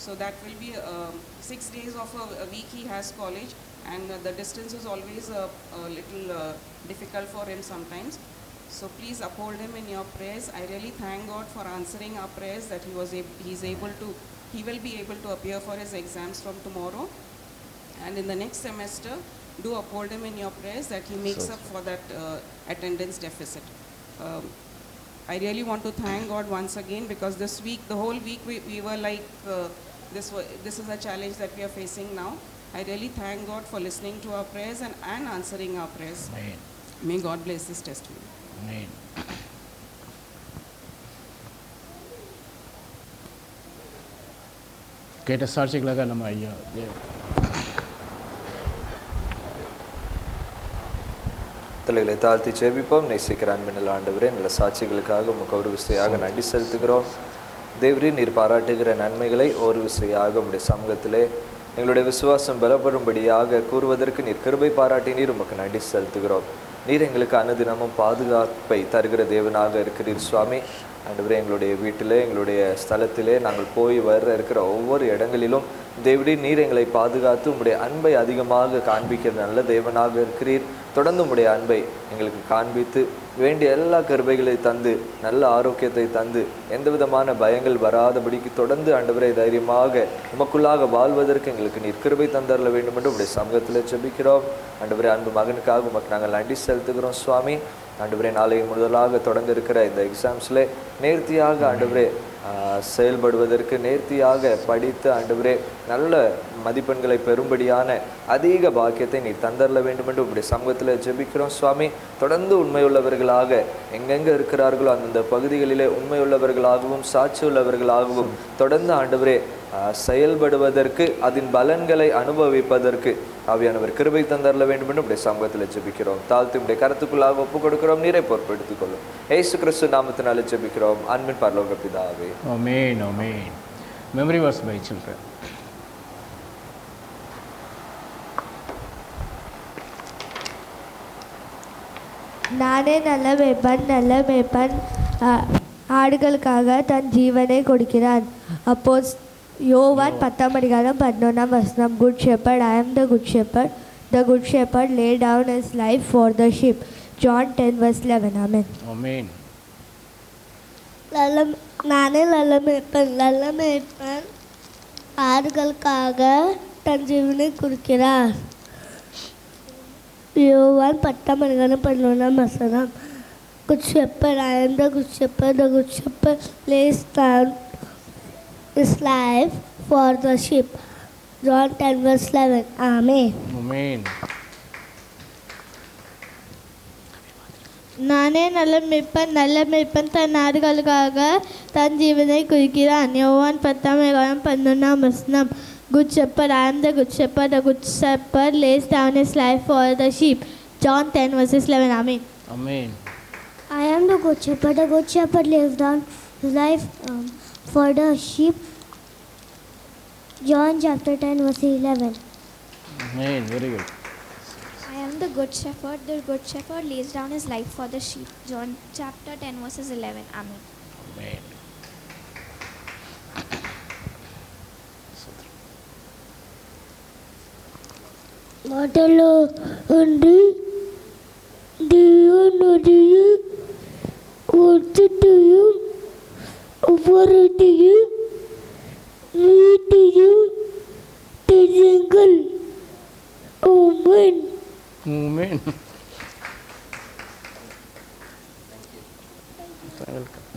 Speaker 4: So that will be 6 days of a week he has college, and the distance is always a little difficult for him sometimes. So please uphold him in your prayers. I really thank God for answering our prayers that he will be able to appear for his exams from tomorrow, and in the next semester do uphold him in your prayers that he makes up for that attendance deficit. I really want to thank God once again, because this week, the whole week we were like this is a challenge that we are facing now. I really thank God for listening to our prayers and answering our prayers. Amen. May God bless this testimony.
Speaker 1: Amen. கேட்ட சாட்சிகளாக நம்ம ஐயா
Speaker 2: தலைகளை தாழ்த்தி ஜெபிப்போம். நேசிக்கிற அன்பினால் ஆண்டவரே, நல்ல சாட்சிகளுக்காக உமக்கு ஒரு விசையாக நன்றி செலுத்துகிறோம். தேவரே, நீர் பாராட்டுகிற நன்மைகளை ஒரு விசையாக உம்முடைய சமூகத்திலே எங்களுடைய விசுவாசம் பலப்படும்படியாக கூறுவதற்கு நீர் கிருபை பாராட்டினீர். உமக்கு நன்றி செலுத்துகிறோம். நீர் எங்களுக்கு அனுதினமும் பாதுகாப்பை தருகிற தேவனாக இருக்கிறீர் சுவாமி. ஆண்டவரே, எங்களுடைய வீட்டிலே, எங்களுடைய ஸ்தலத்திலே நாங்கள் போய் வர இருக்கிற ஒவ்வொரு இடங்களிலும் தேவரே, நீர் எங்களை பாதுகாத்து உம்முடைய அன்பை அதிகமாக காண்பிக்கிற நல்ல தேவனாக இருக்கிறீர். தொடர்ந்து உம்முடைய அன்பை எங்களுக்கு காண்பித்து வேண்டிய எல்லா கிருபைகளை தந்து நல்ல ஆரோக்கியத்தை தந்து எந்த விதமான பயங்கள் வராதபடிக்கு தொடர்ந்து ஆண்டவரை தைரியமாக உமக்குள்ளாக வாழ்வதற்கு எங்களுக்கு நீர் கிருபை தந்தரல வேண்டும் என்று உடைய சமூகத்தில் ஜெபிக்கிறோம். ஆண்டவரே, அன்பு மகனுக்காக உமக்கு நாங்கள் நன்றி செலுத்துகிறோம் சுவாமி. ஆண்டவரே, நாளை முதலாக தொடங்க இருக்கிற இந்த எக்ஸாம்ஸில் நேர்த்தியாக ஆண்டவரே செயல்படுவதற்கு, நேர்த்தியாக படித்து ஆண்டவரே நல்ல மதிப்பெண்களை பெறும்படியான அதிக பாக்கியத்தை நீ தந்தரல வேண்டும் என்று உங்களுடைய சமூகத்தில் ஜெபிக்கிறோம் சுவாமி. தொடர்ந்து உண்மையுள்ளவர்களாக எங்கெங்கே இருக்கிறார்களோ அந்தந்த பகுதிகளிலே உண்மையுள்ளவர்களாகவும் சாட்சி உள்ளவர்களாகவும் தொடர்ந்து ஆண்டவரே செயல்படுவதற்கு, அதன் பலன்களை அனுபவிப்பதற்கு ஆவியானவர் கிருபை தந்தரல வேண்டும் என்று உடைய சமூகத்தில் ஜெபிக்கிறோம். தாழ்த்து உடைய கருத்துக்குள்ளாக ஒப்புக் கொடுக்கிறோம். நீரை பொறுப்பெடுத்துக் கொள்ளும். இயேசு கிறிஸ்து நாமத்தினாலே ஜெபிக்கிறோம். அன்பின் பரலோக பிதாவே.
Speaker 1: ஆமென், ஆமென். Memory verse by children.
Speaker 5: நானே நல்ல மேய்ப்பன் ஆடுகளுக்காக தன் ஜீவனை கொடுக்கிறான். அப்போஸ் யோவான் 10:11. Good shepherd, I am the good shepherd. The good shepherd laid down his life for the sheep. John 10:11. Amen.
Speaker 1: Amen.
Speaker 5: நானே நல்ல மேய்ப்பன் ஆடுகளுக்காக தன் ஜீவனை கொடுக்கிறார். யோவான் 10:11. Good shepherd, I am the good shepherd. The good shepherd lays down his life for the sheep. John 10:11. Amen.
Speaker 1: Amen.
Speaker 5: நானே நல்ல மேய்ப்பன் தன் ஆடுகளுக்காக தன் ஜீவனை குறிக்கிறான். யோவான் 10:11. Good shepherd, I am the good shepherd. The good shepherd lays down his life for the sheep. John 10:11. Amen.
Speaker 1: Amen.
Speaker 6: I am the good shepherd. The good shepherd lays down his life for the sheep. John chapter 10:11.
Speaker 1: Amen. Very good.
Speaker 7: I am the good shepherd. The good shepherd lays down his life for the sheep. John chapter 10:11. Amen.
Speaker 1: Amen.
Speaker 6: மாட்டலோ அன்று தேவனுடைய ஒருத்தையும் ஒவ்வொருத்தையும் வீட்டையும் தெரியுங்கள். ஆமென்.
Speaker 1: Amen.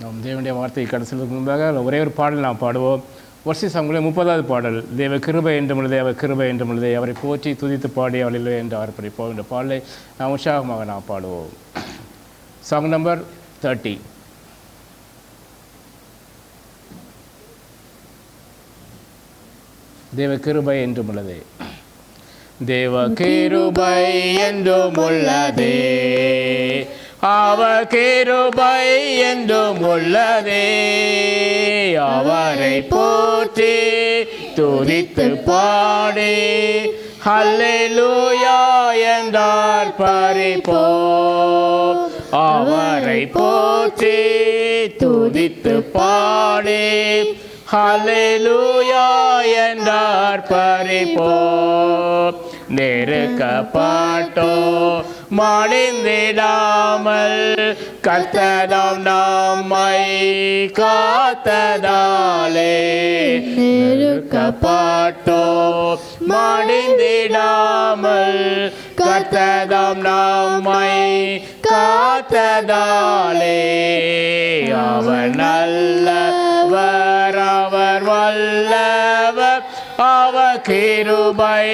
Speaker 1: நாம் தேவனுடைய வார்த்தையை கடைசிக்கு முன்பாக ஒரே ஒரு பாடல் நாம் பாடுவோம். வர்ஷி சங்கங்களே 30வது பாடல். தேவ கிருபை என்று முழுதே, அவர் கிருபை என்று முழுதே, அவரை போற்றி துதித்து பாடி அவளில் என்று ஆர்ப்பரிப்போம். இந்த பாடலை நாம் உற்சாகமாக நாம் பாடுவோம். Song number 30. தேவ கிருபை என்றும் உள்ளதே. தேவ கிருபை என்றும் உள்ளதே, அவர் கிருபை என்றும் உள்ளதே, அவரை போற்றி துதித்து பாடி ஹல்லேலூயா என்றார் பரிபோம். அவரை போற்றி துதித்து பாடி ஹல்லேலூயா என்றார் பரிபோம். நெருக்கப்பட்டோ மடிந்திடாமல் கர்த்ததாம் நம்மை காத்ததாலே, நெருக்கப்பட்டோ மடிந்திடாமல் கர்த்ததாம் நம்மை காத்ததாலே, அவர் நல்லவர், அவர் வல்லவர், அவர் கிருபை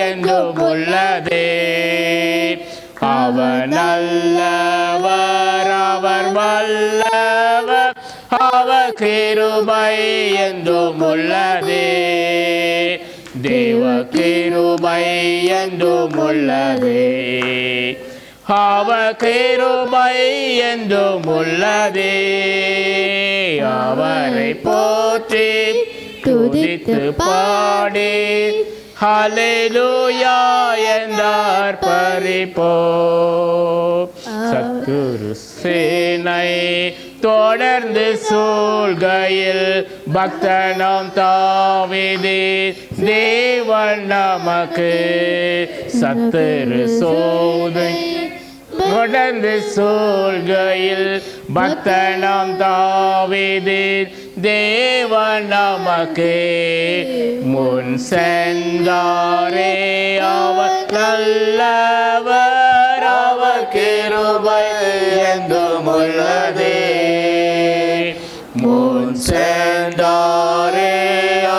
Speaker 1: என்றும் உள்ளதே. அவர் நல்லவர், அவர் வல்லவர், அவர் கிருபை என்றும் உள்ளதே. கிருபை என்றும் உள்ளதே. அவர் கிருபை என்றும் உள்ளதே. அவரை போற்றி துதித்து பாடி ஹல்லேலூயா என்றார் பரிபோ. சத்துரு சேனை தொடர்ந்து சூழ்கையில் பக்தனாம் தாவீது தேவன் நமக்கு சத்துரு சோதனை தொடர்ந்து சூழ்கையில் பக்தனாம் தாவீது தேவன் நமக்கு முன் சென்றாரே. அவர் நல்லவர், அவர் கிருபை என்றும் உள்ளதே. முன் சென்றாரே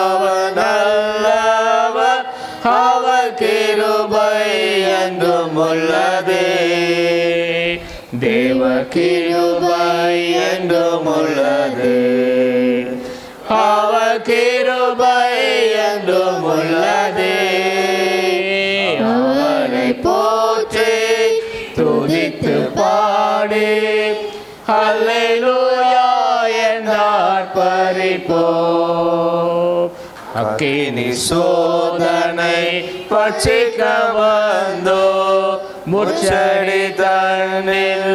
Speaker 1: அவர் நல்லவர், அவர் கிருபை என்றும் உள்ளதே. தேவ கிருபை என்றும் உள்ளதே. அவர் கிருபை என்றும் உள்ளதே. அவரை போற்றி துதித்து பாடி ஹல்லேலூயா என்றார் பரிபோ. அக்கினி சோதனை பட்சிக்க வந்தோ முச்சடி தன்னில்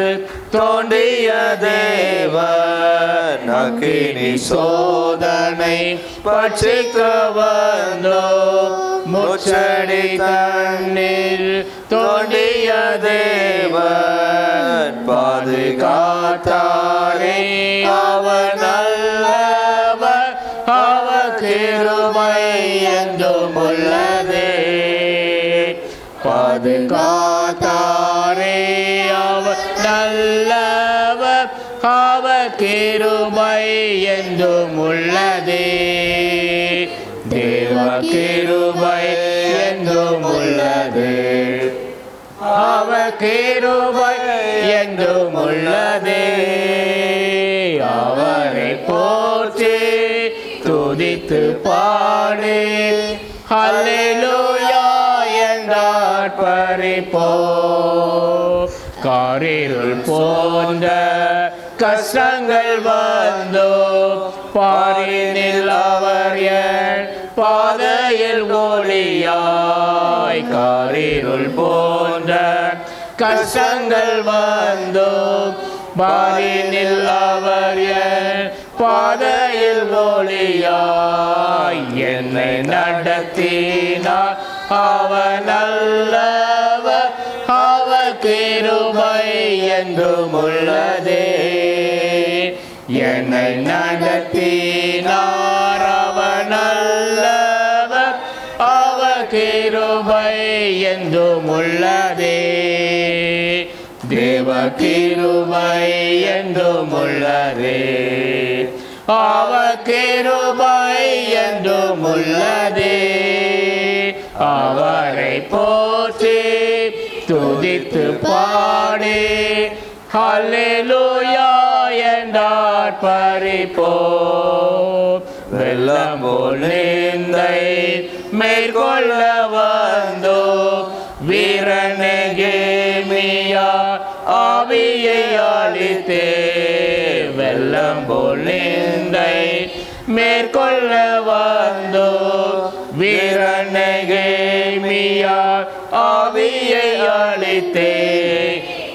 Speaker 1: தோண்டிய தேவன். அக்கினி சோதனை பட்சிக்க வந்தோ முச்சடி தன்னில் தோண்டிய தேவன். பாதுகாத்தாரே அவர் நல்லவர், அவர் கிருபை என்றும் உள்ளதே. பாதுகாத்தாரே அவர் நல்லவர், அவர் கிருபை என்றும் உள்ளதே. தேவ கிருபை என்றும் உள்ளதே. அவர் கிருபை என்றும் உள்ளதே. அவரை போற்றி துதித்து பாடி ஹல்லேலூயா என்றார் பரிபோ. காரிருள் போன்ற கஷ்டங்கள் வந்தோ பாரினில் அவர் என் பாதையில் ஒளியாய். காரிருள் போன்ற கஷ்டங்கள் வந்தோ பாரினில் அவர் என் பாதையில் ஒளியாய். என்னை நடத்தினார் அவர் நல்லவர், அவர் கிருபை என்றும் உள்ளதே. என்னை நடத்தினார் அவர் நல்லவர், அவர் கிருபை என்றும் உள்ளதே. தேவ கிருபை என்றும் உள்ளதே. அவர் கிருபை என்றும் உள்ளதே. அவரை போற்றி துதித்து பாடி ஹல்லேலூயா என்றார் பரிபோ. வெள்ளம் போல் நிந்தை மேற்கொள்ள வந்தோ வீரனெகேமியா ஆவியை அளித்தே. வெள்ளம் போல் நிந்தை மேற்கொள்ள வந்தோ வீரனெகேமியா ஆவியை அளித்தே.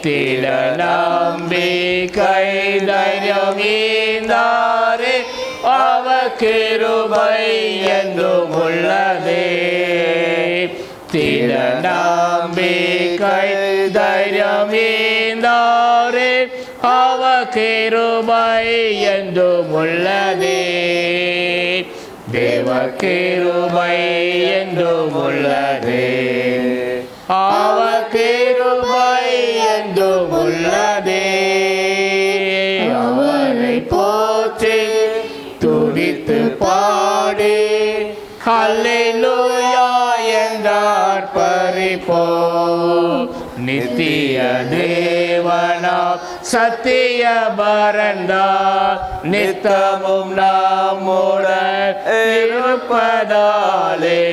Speaker 1: திட நம்பிக்கை தைரியம் ஈந்தாரே. அவர் கிருபை என்றும் உள்ளதே. திட நம்பிக்கை தைரியம் ஈந்தாரே. அவர் கிருபை என்றும் உள்ளதே. தேவ கிருபை என்றும் உள்ளதே. அவர் கிருபை என்றும் உள்ளதே. அவரை போற்றி துதித்து பாடி ஹல்லேலூயா என்றார் பரிபோ. நித்திய தேவனா சத்திய பரந்தா நித்தமும் நம்முடன் இருப்பதாலே.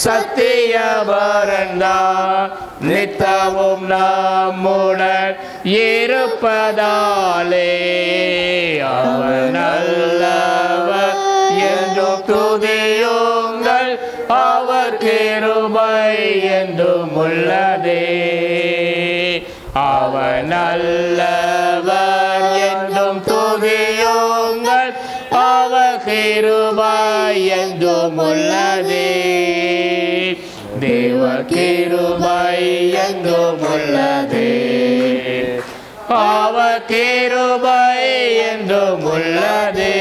Speaker 1: சத்தியவரன்தான் நித்தமும் நம்முடன் இருப்பதாலே அவர் நல்லவர் என்றும் துதியுங்கள், அவர் கிருபை என்றும் உள்ளதே. அவர் நல்லவர் என்றும் துதியுங்கள், அவர் கிருபை என்றும் உள்ளதே. தேவ கிருபை என்றும் உள்ளதே, அவர் கிருபை என்றும் உள்ளதே.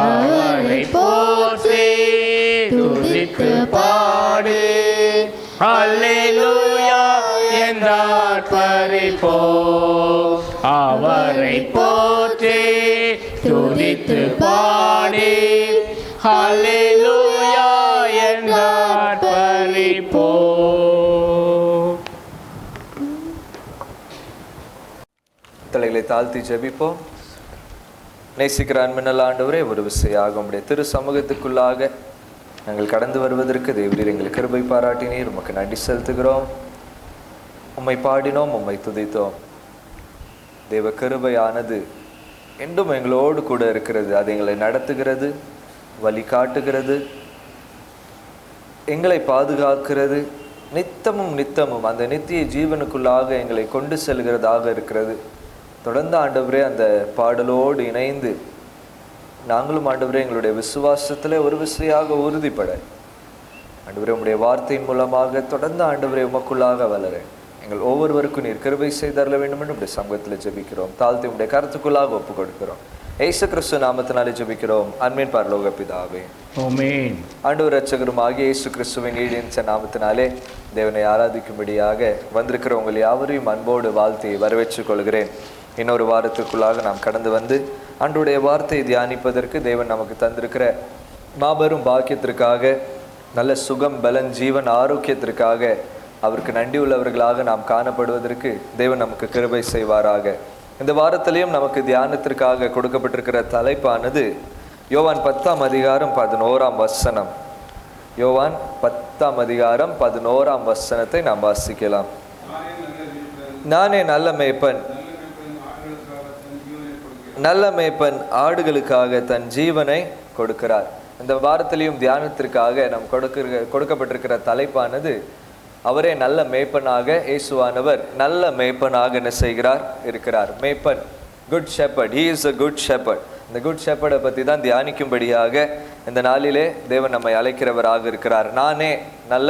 Speaker 1: அவரை போற்றி துதித்து பாடு, அல்லேலூயா என்றார் பரிபோ. அவரை போற்றி துதித்து பாடி, அல்லேலூயா என்றார் பரிபோ.
Speaker 2: தலைகளை தாழ்த்தி ஜெபிப்போம். நேசிக்கிற அன்பினல் ஆண்டவரே, ஒரு விசையாக உம்முடைய திரு சமூகத்துக்குள்ளாக நாங்கள் கடந்து வருவதற்கு தேவரீர் எங்களுக்கு கிருபை பாராட்டினீர். உமக்கு நன்றி செலுத்துகிறோம். உம்மை பாடினோம், உம்மை துதித்தோம். தேவ கிருபையானது என்றும் எங்களோடு கூட இருக்கிறது. அது எங்களை நடத்துகிறது, வழி காட்டுகிறது, எங்களை பாதுகாக்கிறது. நித்தமும் நித்தமும் அந்த நித்திய ஜீவனுக்குள்ளாக எங்களை கொண்டு செல்கிறதாக இருக்கிறது. தொடர்ந்து ஆண்டவரே அந்த பாடலோடு இணைந்து நாங்களும் ஆண்டவரே எங்களுடைய விசுவாசத்தில் ஒரு விசையாக உறுதிப்பட ஆண்டவரே உம்முடைய வார்த்தையின் மூலமாக தொடர்ந்து ஆண்டவரே உமக்குள்ளாக வளர எங்கள் ஒவ்வொருவருக்கும் நீர் கிருபை செய்தரல வேண்டும் என்று உடைய சமூகத்தில் ஜெபிக்கிறோம். தாழ்த்தி உடைய கருத்துக்குள்ளாக ஒப்பு கொடுக்கிறோம். இயேசு கிறிஸ்து நாமத்தினாலே ஜெபிக்கிறோம், அன்பின் பரலோக பிதாவே.
Speaker 1: ஆமென்.
Speaker 2: ஆண்டவர் இரட்சகருமாகிய இயேசு கிறிஸ்துவின் ஈடியன்ச நாமத்தினாலே தேவனை ஆராதிக்கும்படியாக வந்திருக்கிற உங்கள் யாவரையும் அன்போடு வாழ்த்தி வரவேற்றுக் கொள்கிறேன். இன்னொரு வாரத்துக்குள்ளாக நாம் கடந்து வந்து ஆண்டவருடைய வார்த்தையை தியானிப்பதற்கு தேவன் நமக்கு தந்திருக்கிற மாபெரும் பாக்கியத்திற்காக, நல்ல சுகம், பலன், ஜீவன், ஆரோக்கியத்திற்காக அவருக்கு நன்றி உள்ளவர்களாக நாம் காணப்படுவதற்கு தேவன் நமக்கு கிருபை செய்வாராக. இந்த வாரத்திலையும் நமக்கு தியானத்திற்காக கொடுக்கப்பட்டிருக்கிற தலைப்பானது யோவான் 10ஆம் அதிகாரம் 11ஆம் வசனம். யோவான் 10ஆம் அதிகாரம் 11ஆம் வசனத்தை நாம் வாசிக்கலாம். நானே நல்ல மேய்ப்பன், நல்ல மேய்ப்பன் ஆடுகளுக்காக தன் ஜீவனை கொடுக்கிறார். இந்த வாரத்திலையும் தியானத்திற்காக நாம் கொடுக்கப்பட்டிருக்கிற தலைப்பானது அவரே நல்ல மேய்ப்பனாக, இயேசுவானவர் நல்ல மேய்ப்பனாக என்ன செய்கிறார் இருக்கிறார். மேய்ப்பன், good shepherd, he is a good shepherd. இந்த குட் ஷெப்பர்டை பற்றி தான் தியானிக்கும்படியாக இந்த நாளிலே தேவன் நம்மை அழைக்கிறவராக இருக்கிறார். நானே நல்ல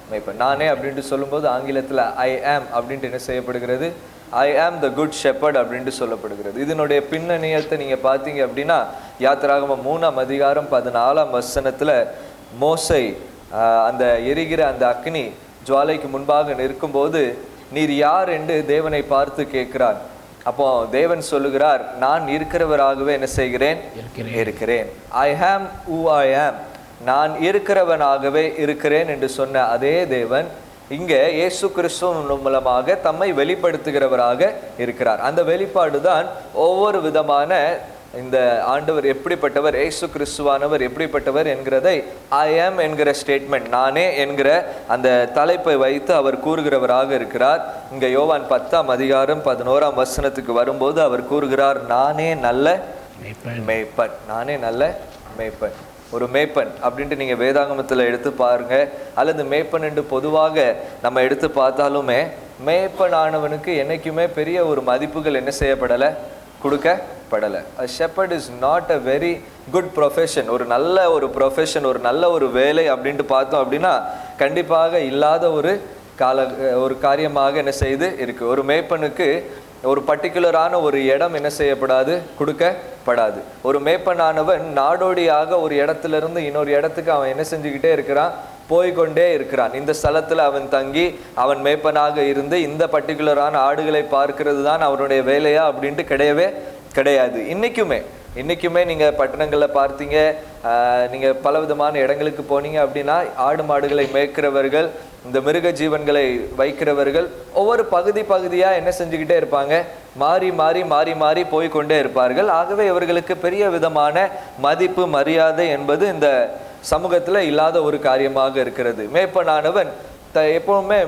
Speaker 2: மேய்ப்பன். நானே அப்படின்ட்டு சொல்லும்போது ஆங்கிலத்தில் ஐ ஆம் அப்படின்ட்டு என்ன செய்யப்படுகிறது, ஐ ஆம் த குட் ஷெப்பர்ட் அப்படின்ட்டு சொல்லப்படுகிறது. இதனுடைய பின்னணியத்தை நீங்கள் பார்த்தீங்க அப்படின்னா யாத்திராகமம் 3ஆம் அதிகாரம் 14ஆம் வசனத்தில் மோசை அந்த எரிகிற அந்த அக்னி ஜுவாலைக்கு முன்பாக நிற்கும்போது நீர் யார் என்று தேவனை பார்த்து கேட்கிறார். அப்போ தேவன் சொல்லுகிறார், நான் இருக்கிறவராகவே என்ன செய்கிறேன், இருக்கிறேன். ஐ ஆம் ஹூ ஐ ஆம், நான் இருக்கிறவனாகவே இருக்கிறேன் என்று சொன்ன அதே தேவன் இங்கே இயேசு கிறிஸ்துவின் மூலமாக தம்மை வெளிப்படுத்துகிறவராக இருக்கிறார். அந்த வெளிப்பாடு தான் ஒவ்வொரு விதமான இந்த ஆண்டவர் எப்படிப்பட்டவர், இயேசு கிறிஸ்துவானவர் எப்படிப்பட்டவர் என்கிறதை ஐ ஆம் என்கிற ஸ்டேட்மெண்ட், நானே என்கிற அந்த தலைப்பை வைத்து அவர் கூறுகிறவராக இருக்கிறார். இங்கே யோவான் 10ஆம் அதிகாரம் 11ஆம் வசனத்துக்கு வரும்போது அவர் கூறுகிறார், நானே நல்ல மேய்ப்பன். நானே நல்ல மேய்ப்பன். ஒரு மேய்ப்பன் அப்படின்ட்டு நீங்கள் வேதாகமத்தில் எடுத்து பாருங்க, அல்லது மேய்ப்பன் என்று பொதுவாக நம்ம எடுத்து பார்த்தாலுமே மேய்ப்பன் ஆனவனுக்கு என்றைக்குமே பெரிய ஒரு மதிப்புகள் என்ன செய்யப்படலை, கொடுக்கப்படலை. A shepherd is not a very good profession. ஒரு நல்ல ஒரு ப்ரொஃபஷன், ஒரு நல்ல ஒரு வேலை அப்படின்ட்டு பார்த்தோம் அப்படின்னா கண்டிப்பாக இல்லாத ஒரு காரியமாக என்ன செய்து இருக்கு. ஒரு மேய்ப்பனுக்கு ஒரு பர்டிகுலரான ஒரு இடம் என்ன செய்யப்படாது, கொடுக்கப்படாது. ஒரு மேய்ப்பனானவன் நாடோடியாக ஒரு இடத்திலிருந்து இன்னொரு இடத்துக்கு அவன் என்ன செஞ்சுக்கிட்டே இருக்கிறான், போய்கொண்டே இருக்கிறான். இந்த ஸ்தலத்தில் அவன் தங்கி அவன் மேய்ப்பனாக இருந்து இந்த பர்டிகுலரான ஆடுகளை பார்க்கிறது தான் அவனுடைய வேலையா அப்படின்ட்டு கிடையவே கிடையாது. இன்றைக்குமே நீங்கள் பட்டணங்களில் பார்த்தீங்க, நீங்கள் பல விதமான இடங்களுக்கு போனீங்க அப்படின்னா ஆடு மாடுகளை மேய்க்கிறவர்கள், இந்த மிருக ஜீவன்களை வைக்கிறவர்கள் ஒவ்வொரு பகுதியாக என்ன செஞ்சுக்கிட்டே இருப்பாங்க, மாறி போய்கொண்டே இருப்பார்கள். ஆகவே இவர்களுக்கு பெரிய விதமான மதிப்பு, மரியாதை என்பது இந்த சமூகத்தில் இல்லாத ஒரு காரியமாக இருக்கிறது. மேய்ப்பனானவன் எப்பவுமே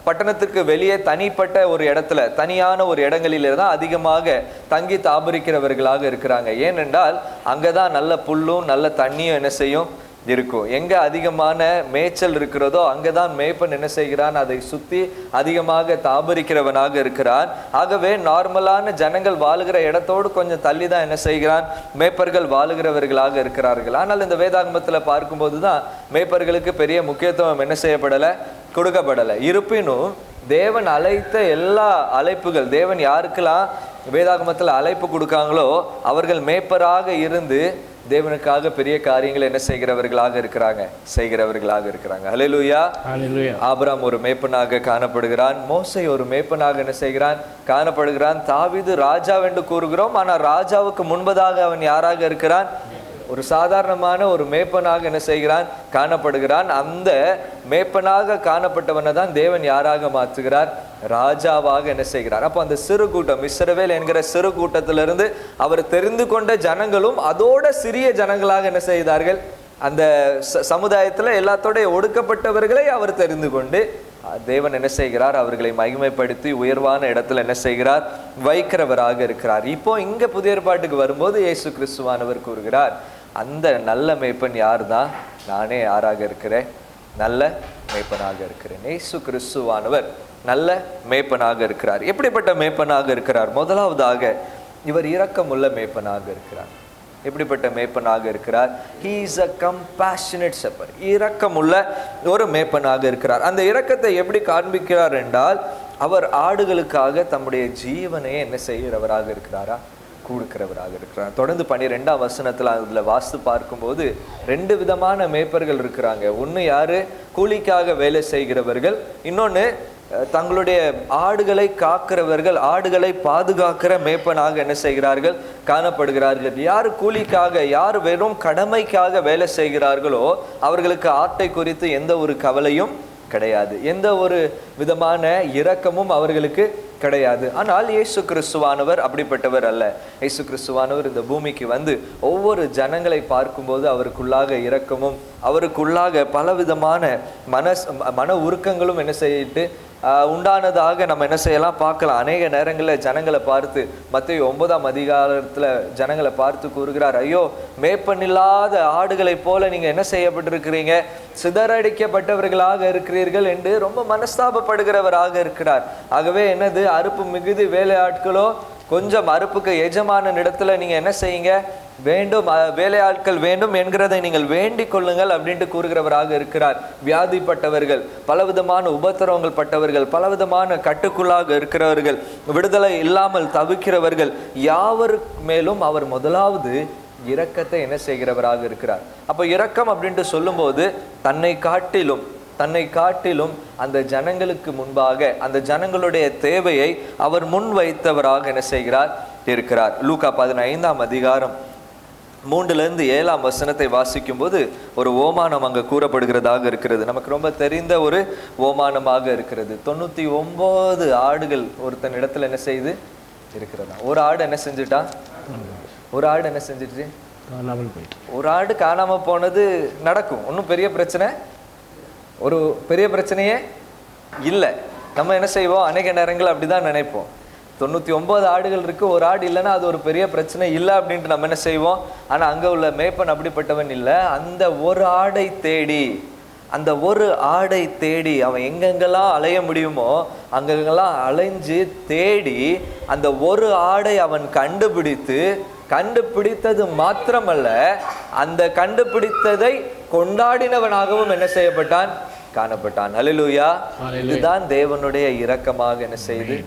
Speaker 2: பட்டணத்துக்கு வெளியே தனிப்பட்ட ஒரு இடத்துல, தனியான ஒரு இடங்களிலே தான் அதிகமாக தங்கி தாபரிக்கிறவர்களாக இருக்கிறாங்க. ஏனென்றால் அங்கதான் நல்ல புல்லும் நல்ல தண்ணியும் என்ன செய்யும் இருக்கும். எங்க அதிகமான மேய்ச்சல் இருக்கிறதோ அங்கதான் மேய்ப்பன் என்ன செய்கிறான், அதை சுத்தி அதிகமாக தாபரிக்கிறவனாக இருக்கிறான். ஆகவே நார்மலான ஜனங்கள் வாழுகிற இடத்தோடு கொஞ்சம் தள்ளி தான் என்ன செய்கிறான், மேய்ப்பர்கள் வாழுகிறவர்களாக இருக்கிறார்கள். ஆனால் இந்த வேதாகமத்துல பார்க்கும்போது தான் மேய்ப்பர்களுக்கு பெரிய முக்கியத்துவம் என்ன செய்யப்படலை, கொடுக்கப்படலை. இருப்பினும் தேவன் அழைத்த எல்லா அழைப்புகள், தேவன் யாருக்கெல்லாம் வேதாகமத்தில் அழைப்பு கொடுக்காங்களோ அவர்கள் மேய்ப்பராக இருந்து தேவனுக்காக பெரிய காரியங்கள் என்ன செய்கிறவர்களாக இருக்கிறாங்க. ஹல்லேலூயா. ஆபிரகாம் ஒரு மேய்ப்பனாக காணப்படுகிறான். மோசே ஒரு மேய்ப்பனாக என்ன செய்கிறான், காணப்படுகிறான். தாவீது ராஜாவென்று கூறுகிறோம், ஆனால் ராஜாவுக்கு முன்பதாக அவன் யாராக இருக்கிறான், ஒரு சாதாரணமான ஒரு மேய்ப்பனாக என்ன செய்கிறான், காணப்படுகிறான். அந்த மேய்ப்பனாக காணப்பட்டவனை தான் தேவன் யாராக மாற்றுகிறார், ராஜாவாக என்ன செய்கிறார். அப்போ அந்த சிறு கூட்டம், இஸ்ரவேல் என்கிற சிறு கூட்டத்திலிருந்து அவர் தெரிந்து கொண்ட ஜனங்களும் அதோட சிறிய ஜனங்களாக என்ன செய்தார்கள், அந்த சமுதாயத்துல எல்லாத்தோட ஒடுக்கப்பட்டவர்களை அவர் தெரிந்து கொண்டு தேவன் என்ன செய்கிறார், அவர்களை மகிமைப்படுத்தி உயர்வான இடத்துல என்ன செய்கிறார், வைக்கிறவராக இருக்கிறார். இப்போ இங்க புதிய ஏற்பாட்டுக்கு வரும்போது இயேசு கிறிஸ்துவானவர் கூறுகிறார், அந்த நல்ல மேய்ப்பன் யார் தான், நானே யாராக இருக்கிறேன், நல்ல மேய்ப்பனாக இருக்கிறேன். இயேசு கிறிஸ்துவானவர் நல்ல மேய்ப்பனாக இருக்கிறார். எப்படிப்பட்ட மேய்ப்பனாக இருக்கிறார்? முதலாவதாக இவர் இரக்கமுள்ள மேய்ப்பனாக இருக்கிறார். எப்படிப்பட்ட மேய்ப்பனாக இருக்கிறார்? He is a compassionate shepherd. இரக்கமுள்ள ஒரு மேய்ப்பனாக இருக்கிறார். அந்த இரக்கத்தை எப்படி காண்பிக்கிறார் என்றால், அவர் ஆடுகளுக்காக தம்முடைய ஜீவனையே என்ன செய்கிறவராக இருக்கிறாரா, கொடுக்கிறவராக இருக்கிறார். தொடர்ந்து 12ஆம் வசனத்துல அதுல வாஸ்து பார்க்கும்போது 2 விதமான மேய்ப்பர்கள் இருக்கிறாங்க. ஒன்று யாரு, கூலிக்காக வேலை செய்கிறவர்கள். இன்னொன்று தங்களுடைய ஆடுகளை காக்கிறவர்கள், ஆடுகளை பாதுகாக்கிற மேய்ப்பனாக என்ன செய்கிறார்கள், காணப்படுகிறார்கள். யார் கூலிக்காக, யார் வெறும் கடமைக்காக வேலை செய்கிறார்களோ அவர்களுக்கு ஆட்டை குறித்து எந்த ஒரு கவலையும் கிடையாது, எந்த ஒரு விதமான இரக்கமும் அவர்களுக்கு கிடையாது. ஆனால் இயேசு கிறிஸ்துவானவர் அப்படிப்பட்டவர் அல்ல. இயேசு கிறிஸ்துவானவர் இந்த பூமிக்கு வந்து ஒவ்வொரு ஜனங்களை பார்க்கும்போது அவருக்குள்ளாக இரக்கமும் அவருக்குள்ளாக பலவிதமான மன உருக்கங்களும் என்ன செய்யிட்டு உண்டானதாக நம்ம என்ன செய்யலாம் பார்க்கலாம். அநேக நேரங்களில் ஜனங்களை பார்த்து, மத்தேயு 9ஆம் அதிகாரத்தில் ஜனங்களை பார்த்து கூறுகிறார், ஐயோ மேய்ப்பனில்லாத ஆடுகளைப் போல நீங்கள் என்ன செய்யப்பட்டிருக்கிறீங்க, சிதறடிக்கப்பட்டவர்களாக இருக்கிறீர்கள் என்று ரொம்ப மனஸ்தாபப்படுகிறவராக இருக்கிறார். ஆகவே என்னது, அறுப்பு மிகுதி வேலையாட்களோ கொஞ்சம், அறுப்புக்கு எஜமான இடத்துல நீங்கள் என்ன செய்யுங்க, வேண்டும் வேலையாட்கள் வேண்டும் என்கிறதை நீங்கள் வேண்டிக் கொள்ளுங்கள் அப்படின்ட்டு கூறுகிறவராக இருக்கிறார். வியாதிப்பட்டவர்கள், பலவிதமான உபத்திரவங்கள் பட்டவர்கள், பலவிதமான கட்டுக்குள்ளாக இருக்கிறவர்கள், விடுதலை இல்லாமல் தவிக்கிறவர்கள் யாவர் மேலும் அவர் முதலாவது இரக்கத்தை என்ன செய்கிறவராக இருக்கிறார். அப்போ இரக்கம் அப்படின்ட்டு சொல்லும்போது தன்னை காட்டிலும் அந்த ஜனங்களுக்கு முன்பாக அந்த ஜனங்களுடைய தேவையை அவர் முன் வைத்தவராக என்ன செய்கிறார், இருக்கிறார். லூக்கா 15ஆம் அதிகாரம் 3லிருந்து 7ஆம் வசனத்தை வாசிக்கும் போது ஒரு ஓமானம் அங்க கூறப்படுகிறதாக இருக்கிறது. நமக்கு ரொம்ப தெரிந்த ஒரு ஓமானமாக இருக்கிறது. 99 ஆடுகள் ஒருத்தன் இடத்துல என்ன செய்து இருக்கிறதா, ஒரு ஆடு என்ன செஞ்சுட்டா, ஒரு ஆடு என்ன செஞ்சிட்டு, ஒரு ஆடு காணாம போனது நடக்கும், ஒன்றும் பெரிய பிரச்சனை, ஒரு பெரிய பிரச்சனையே இல்லை. நம்ம என்ன செய்வோம், அநேக நேரங்கள் அப்படிதான் நினைப்போம். 99 ஆடுகள் இருக்கு, ஒரு ஆடு இல்லைன்னா அது ஒரு பெரிய பிரச்சனை இல்லை அப்படின்ட்டு நம்ம என்ன செய்வோம். ஆனா அங்க உள்ள மேய்ப்பன் அப்படிப்பட்டவன் இல்லை. அந்த ஒரு ஆடை தேடி அவன் எங்கெங்கெல்லாம் அலைய முடியுமோ அங்கெங்கெல்லாம் அலைஞ்சு தேடி அந்த ஒரு ஆடை அவன் கண்டுபிடித்தது மாத்திரமல்ல, அந்த கண்டுபிடித்ததை கொண்டாடினவனாகவும் என்ன செய்யப்பட்டான், காணப்பட்டான். ஹல்லேலூயா. இதுதான் தேவனுடைய இரக்கமாக என்ன செய்து,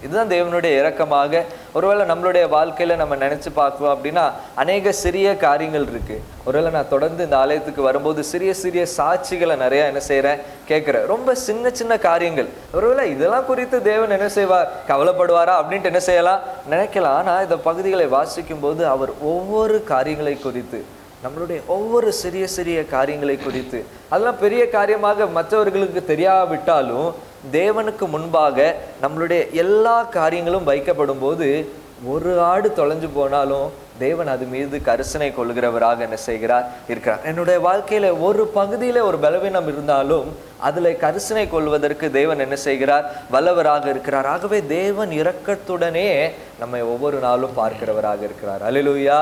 Speaker 2: இதுதான் தேவனுடைய இரக்கமாக. ஒருவேளை நம்மளுடைய வாழ்க்கையில நம்ம நினைச்சு பார்க்குவோம் அப்படின்னா அநேக சிறிய காரியங்கள் இருக்கு. ஒருவேளை நான் தொடர்ந்து இந்த ஆலயத்துக்கு வரும்போது சிறிய சாட்சிகளை நிறைய என்ன செய்யறேன், கேட்கிறேன். ரொம்ப சின்ன காரியங்கள். ஒருவேளை இதெல்லாம் குறித்து தேவன் என்ன செய்வார், கவலைப்படுவாரா அப்படின்ட்டு என்ன செய்யலாம், நினைக்கலாம். ஆனா இந்த பகுதிகளை வாசிக்கும் போது அவர் ஒவ்வொரு காரியங்களை குறித்து, நம்மளுடைய ஒவ்வொரு சிறிய காரியங்களை குறித்து, அதெல்லாம் பெரிய காரியமாக மற்றவர்களுக்கு தெரியாவிட்டாலும் தேவனுக்கு முன்பாக நம்மளுடைய எல்லா காரியங்களும் வைக்கப்படும் போது, ஒரு ஆடு தொலைஞ்சு போனாலும் தேவன் அது மீது கரிசனை கொள்கிறவராக என்ன செய்கிறார் இருக்கிறார். என்னுடைய வாழ்க்கையில ஒரு பகுதியில ஒரு பலவீனம் இருந்தாலும் அதுல கரிசனை கொள்வதற்கு தேவன் என்ன செய்கிறார், வல்லவராக இருக்கிறார். ஆகவே தேவன் இரக்கத்துடனே நம்மை ஒவ்வொரு நாளும் பார்க்கிறவராக இருக்கிறார். அல்லேலூயா,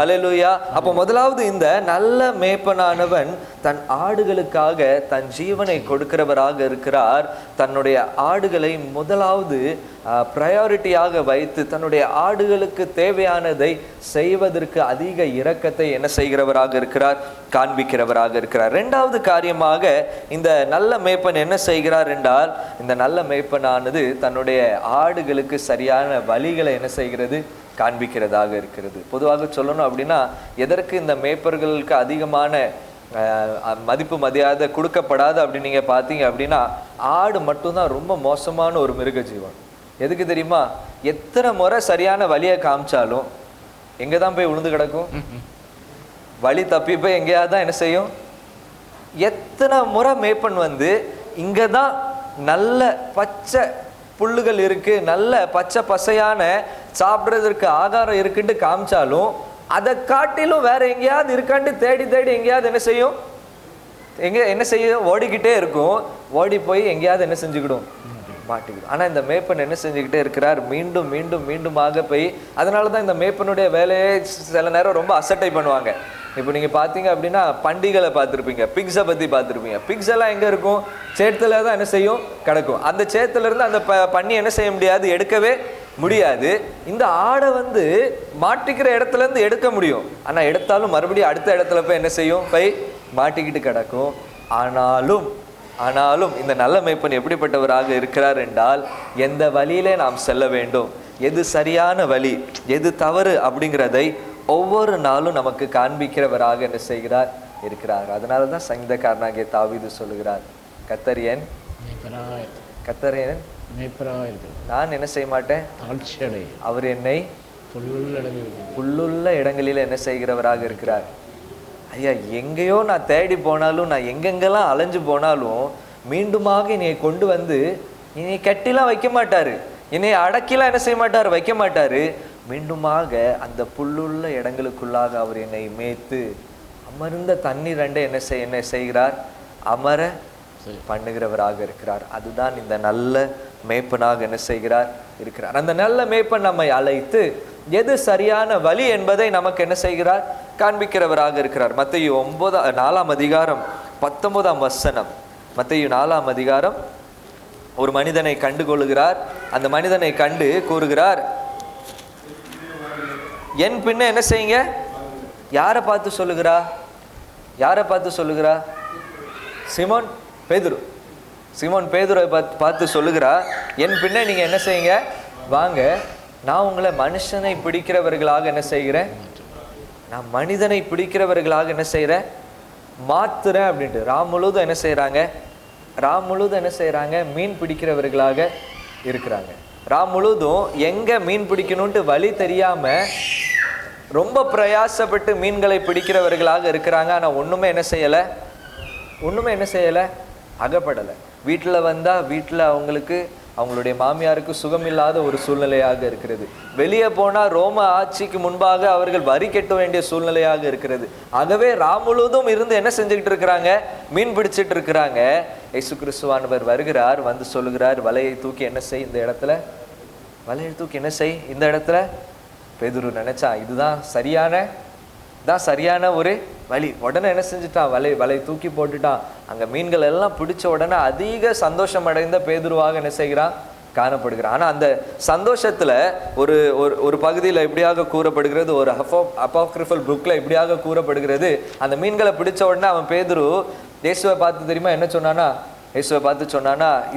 Speaker 2: அல்லேலூயா. அப்போ முதலாவது இந்த நல்ல மேய்ப்பனானவன் தன் ஆடுகளுக்காக தன் ஜீவனை கொடுக்கிறவராக இருக்கிறார். தன்னுடைய ஆடுகளை முதலாவது ப்ரையாரிட்டியாக வைத்து தன்னுடைய ஆடுகளுக்கு தேவையானதை செய்வதற்கு அதிக இரக்கத்தை என்ன செய்கிறவராக இருக்கிறார், காண்பிக்கிறவராக இருக்கிறார். இரண்டாவது காரியமாக இந்த நல்ல மேய்ப்பன் என்ன செய்கிறார் என்றால், இந்த நல்ல மேய்ப்பனானது தன்னுடைய ஆடுகளுக்கு சரியான வழிகளை என்ன செய்கிறது, காண்பிக்கிறதாக இருக்கிறது. பொதுவாக சொல்லணும் அப்படின்னா, எதற்கு இந்த மேய்ப்பர்களுக்கு அதிகமான மதிப்பு மரியாதை கொடுக்கப்படாது அப்படின்னு நீங்க பார்த்தீங்க அப்படின்னா, ஆடு மட்டும்தான் ரொம்ப மோசமான ஒரு மிருக ஜீவன். எதுக்கு தெரியுமா? எத்தனை முறை சரியான வழியை காமிச்சாலும் எங்க தான் போய் விழுந்து கிடக்கும், வழி தப்பி போய் எங்கேயாவது தான் என்ன செய்யும். எத்தனை முறை மேய்ப்பன் வந்து இங்க தான் நல்ல பச்சை புல்லுகள் இருக்கு, நல்ல பச்சை பசையான சாப்பிட்றதுக்கு ஆகாரம் இருக்குன்னு காமிச்சாலும் அதை காட்டிலும் வேற எங்கேயாவது இருக்காண்டு தேடி தேடி எங்கேயாவது என்ன செய்யும், என்ன செய்யும், ஓடிக்கிட்டே இருக்கும். ஓடி போய் எங்கேயாவது என்ன செஞ்சுக்கிடும், மாட்டிக்கிடும். ஆனா இந்த மேய்ப்பன் என்ன செஞ்சுக்கிட்டே இருக்கிறார், மீண்டும் மீண்டும் மீண்டுமாக போய். அதனாலதான் இந்த மேய்ப்பனுடைய வேலையை சில நேரம் ரொம்ப அசட்டை பண்ணுவாங்க. இப்போ நீங்க பாத்தீங்க அப்படின்னா பண்டிகளை பார்த்துருப்பீங்க, பிக்ஸை பத்தி பார்த்துருப்பீங்க. பிக்ஸ் எல்லாம் எங்க இருக்கும், சேத்துல தான் என்ன செய்யும், கிடக்கும். அந்த சேத்துல இருந்து அந்த பண்ணி என்ன செய்ய முடியாது, எடுக்கவே முடியாது. இந்த ஆடை வந்து மாட்டிக்கிற இடத்துல இருந்து எடுக்க முடியும், ஆனா எடுத்தாலும் மறுபடியும் அடுத்த இடத்துல போய் என்ன செய்யும், போய் மாட்டிக்கிட்டு கிடக்கும். ஆனாலும் இந்த நல்ல மேய்ப்பன் எப்படிப்பட்டவராக இருக்கிறார் என்றால், எந்த வழியிலே நாம் செல்ல வேண்டும், எது சரியான வழி, எது தவறு அப்படிங்கிறதை ஒவ்வொரு நாளும் நமக்கு காண்பிக்கிறவராக என்ன செய்கிறார், இருக்கிறார். அதனாலதான் சங்கீதக்காரனாகிய தாவீது சொல்லுகிறார், கர்த்தர் என் நான் என்ன செய்ய மாட்டேன், அவர் என்னை புல்லுள்ள இடங்களில் என்ன செய்கிறவராக இருக்கிறார். ஐயா, எங்கேயோ நான் தேடி போனாலும், நான் எங்கெங்கெல்லாம் அலைஞ்சு போனாலும் மீண்டுமாக என்னை கொண்டு வந்து என்னை கட்டிலாம் வைக்க மாட்டாரு, என்னை அடக்கிலாம் என்ன செய்ய மாட்டார், வைக்க மாட்டாரு. மீண்டுமாக அந்த புல்லுள்ள இடங்களுக்குள்ளாக அவர் என்னை மேய்த்து அமர்ந்த தண்ணீர் ரெண்டை என்ன செய்கிறார், அமர பண்ணுகிறவராக இருக்கிறார். அதுதான் இந்த நல்ல மேய்ப்பனாக என்ன செய்கிறார், இருக்கிறார். அந்த நல்ல மேய்ப்பன் நம்மை அழைத்து எது சரியான வழி என்பதை நமக்கு என்ன செய்கிறார், காண்பிக்கிறவராக இருக்கிறார். மத்தேயு 4ஆம் அதிகாரம் 19ஆம் வசனம். மத்தேயு 4ஆம் அதிகாரம். ஒரு மனிதனை கண்டு கொள்ளுகிறார். அந்த மனிதனை கண்டு கூறுகிறார், என் பின்ன என்ன செய்யுங்க. யாரை பார்த்து சொல்லுகிறா, யாரை பார்த்து சொல்லுகிறா, சிமோன் பேதுரை பார்த்து சொல்லுகிறா, என் பின்ன நீங்க என்ன செய்யுங்க, வாங்க, நான் உங்களை மனுஷனை பிடிக்கிறவர்களாக என்ன செய்கிறேன், நான் மனிதனை பிடிக்கிறவர்களாக என்ன செய்கிறேன், மாத்துறேன் அப்படின்ட்டு. ராம் முழுதும் என்ன செய்யறாங்க, மீன் பிடிக்கிறவர்களாக இருக்கிறாங்க. ராம் முழுதும் எங்க மீன் பிடிக்கணும்ட்டு வழி தெரியாம ரொம்ப பிரயாசப்பட்டு மீன்களை பிடிக்கிறவர்களாக இருக்கிறாங்க. ஆனா ஒண்ணுமே என்ன செய்யல, அகப்படலை. வீட்டில் வந்தா வீட்டில் அவங்களுடைய மாமியாருக்கு சுகமில்லாத ஒரு சூழ்நிலையாக இருக்கிறது. வெளியே போனா ரோம ஆட்சிக்கு முன்பாக அவர்கள் வரி கட்ட வேண்டிய சூழ்நிலையாக இருக்கிறது. ஆகவே ராம் முழுவதும் இருந்து என்ன செஞ்சுக்கிட்டு இருக்கிறாங்க, மீன் பிடிச்சிட்டு இருக்கிறாங்க. இயேசு கிறிஸ்துவானவர் வருகிறார், வந்து சொல்லுகிறார், வலையை தூக்கி என்ன செய் இந்த இடத்துல, வலையை தூக்கி என்ன செய் இந்த இடத்துல. பேதுரு நினைச்சா இதுதான் சரியான ஒரு வழி. உடனே என்ன செஞ்சுட்டான், வலை தூக்கி போட்டுட்டான். அங்க மீன்கள் எல்லாம் பிடிச்ச உடனே அதிக சந்தோஷம் அடைந்த பேதுருவாக என்ன செய்கிறான், காணப்படுகிறான். ஆனா அந்த சந்தோஷத்துல ஒரு பகுதியில் எப்படியாக கூறப்படுகிறது, ஒரு அப்பாக்ரிஃபல் புக்ல இப்படியாக கூறப்படுகிறது, அந்த மீன்களை பிடிச்ச உடனே அவன் பேதுரு இயேசுவை பார்த்து தெரியுமா என்ன சொன்னானா,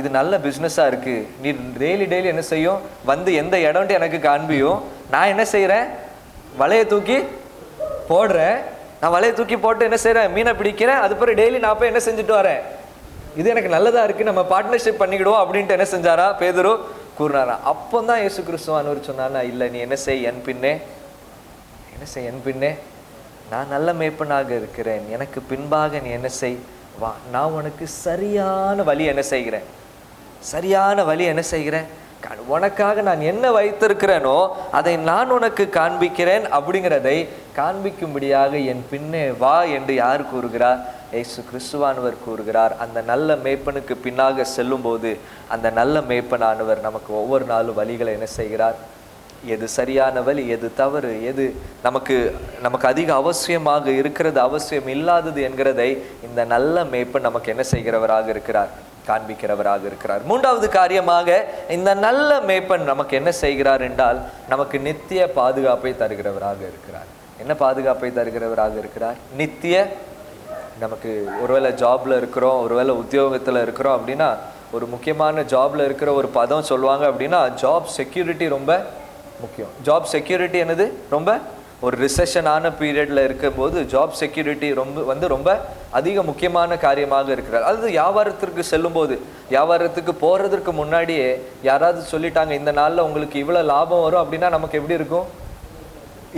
Speaker 2: இது நல்ல பிஸ்னஸா இருக்கு, நீ டெய்லி என்ன செய்யும், வந்து எந்த இடம்ட்டு எனக்கு காண்பியும், நான் என்ன செய்யறேன், வலையை தூக்கி போடுறேன், நான் வலையை தூக்கி போட்டு என்ன செய்யறேன், மீனை பிடிக்கிறேன், அது பிறகு டெய்லி நான் போய் என்ன செஞ்சுட்டு வரேன், இது எனக்கு நல்லதா இருக்கு, நம்ம பார்ட்னர்ஷிப் பண்ணிக்கிடுவோம் அப்படின்ட்டு என்ன செஞ்சாரா பேதுரு கூறினாரா. அப்போதான் இயேசு கிறிஸ்துவானவர் சொன்னாரா, இல்லை நீ என்ன செய் என் பின்னே, நான் நல்ல மேய்ப்பனாக இருக்கிறேன், எனக்கு பின்பாக நீ என்ன செய் வா, நான் உனக்கு சரியான வழி என்ன செய்கிறேன் உனக்காக நான் என்ன வைத்திருக்கிறேனோ அதை நான் உனக்கு காண்பிக்கிறேன் அப்படிங்கிறதை காண்பிக்கும்படியாக என் பின்னே வா என்று யார் கூறுகிறார்? இயேசு கிறிஸ்துவானவர் கூறுகிறார். அந்த நல்ல மேய்ப்பனுக்கு பின்னாக செல்லும் போது அந்த நல்ல மேய்ப்பனானவர் நமக்கு ஒவ்வொரு நாளும் வழிகளை என்ன செய்கிறார்? எது சரியான வழி, எது தவறு, எது நமக்கு அதிக அவசியமாக இருக்கிறது, அவசியம் இல்லாதது என்கிறதை இந்த நல்ல மேய்ப்பன் நமக்கு என்ன செய்கிறவராக இருக்கிறார்? காண்பிக்கிறவராக இருக்கிறார். மூன்றாவது காரியமாக இந்த நல்ல மேய்ப்பன் நமக்கு என்ன செய்கிறார் என்றால், நமக்கு நித்திய பாதுகாப்பை தருகிறவராக இருக்கிறார். என்ன பாதுகாப்பை தருகிறவராக இருக்கிறார்? நித்திய. நமக்கு ஒருவேளை ஜாப்ல இருக்கிறோம், ஒருவேளை உத்தியோகத்துல இருக்கிறோம் அப்படின்னா, ஒரு முக்கியமான ஜாப்ல இருக்கிற ஒரு பதம் சொல்லுவாங்க அப்படின்னா, ஜாப் செக்யூரிட்டி ரொம்ப முக்கியம். ஜாப் செக்யூரிட்டி என்னது? ரொம்ப ஒரு ரிசெஷனான பீரியட்ல இருக்கும்போது ஜாப் செக்யூரிட்டி ரொம்ப அதிக முக்கியமான காரியமாக இருக்கிறார். அது வியாபாரத்திற்கு செல்லும்போது, வியாபாரத்துக்கு போறதற்கு முன்னாடியே யாராவது சொல்லிட்டாங்க இந்த நாள்ல உங்களுக்கு இவ்வளவு லாபம் வரும் அப்படின்னா நமக்கு எப்படி இருக்கும்?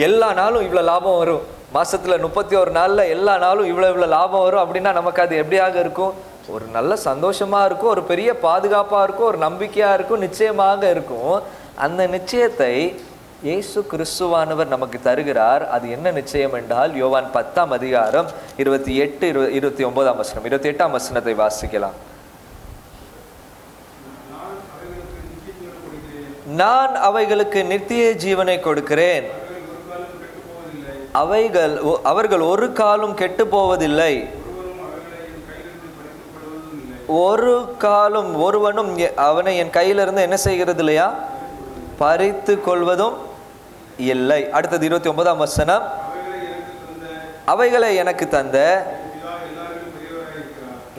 Speaker 2: எல்லா நாளும் இவ்வளவு லாபம் வரும், மாசத்துல 31 நாள்ல எல்லா நாளும் இவ்வளவு லாபம் வரும் அப்படின்னா நமக்கு அது எப்படியாக இருக்கும்? ஒரு நல்ல சந்தோஷமா இருக்கும், ஒரு பெரிய பாதுகாப்பா இருக்கும், ஒரு நம்பிக்கையா இருக்கும், நிச்சயமாக இருக்கும். அந்த நிச்சயத்தை இயேசு கிறிஸ்துவானவர் நமக்கு தருகிறார். அது என்ன நிச்சயம் என்றால், யோவான் 10ஆம் அதிகாரம் 28-29ஆம் வசனம், 28ஆம் வசனத்தை வாசிக்கலாம். நான் அவைகளுக்கு நித்திய ஜீவனை கொடுக்கிறேன், அவர்கள் ஒரு காலும் கெட்டு போவதில்லை, ஒரு காலும் ஒருவனும் அவனை என் கையிலிருந்து என்ன செய்கிறது இல்லையா? பறித்து கொள்வதும் இல்லை. அடுத்தது 29ஆம் வசனம், அவைகளை எனக்கு தந்த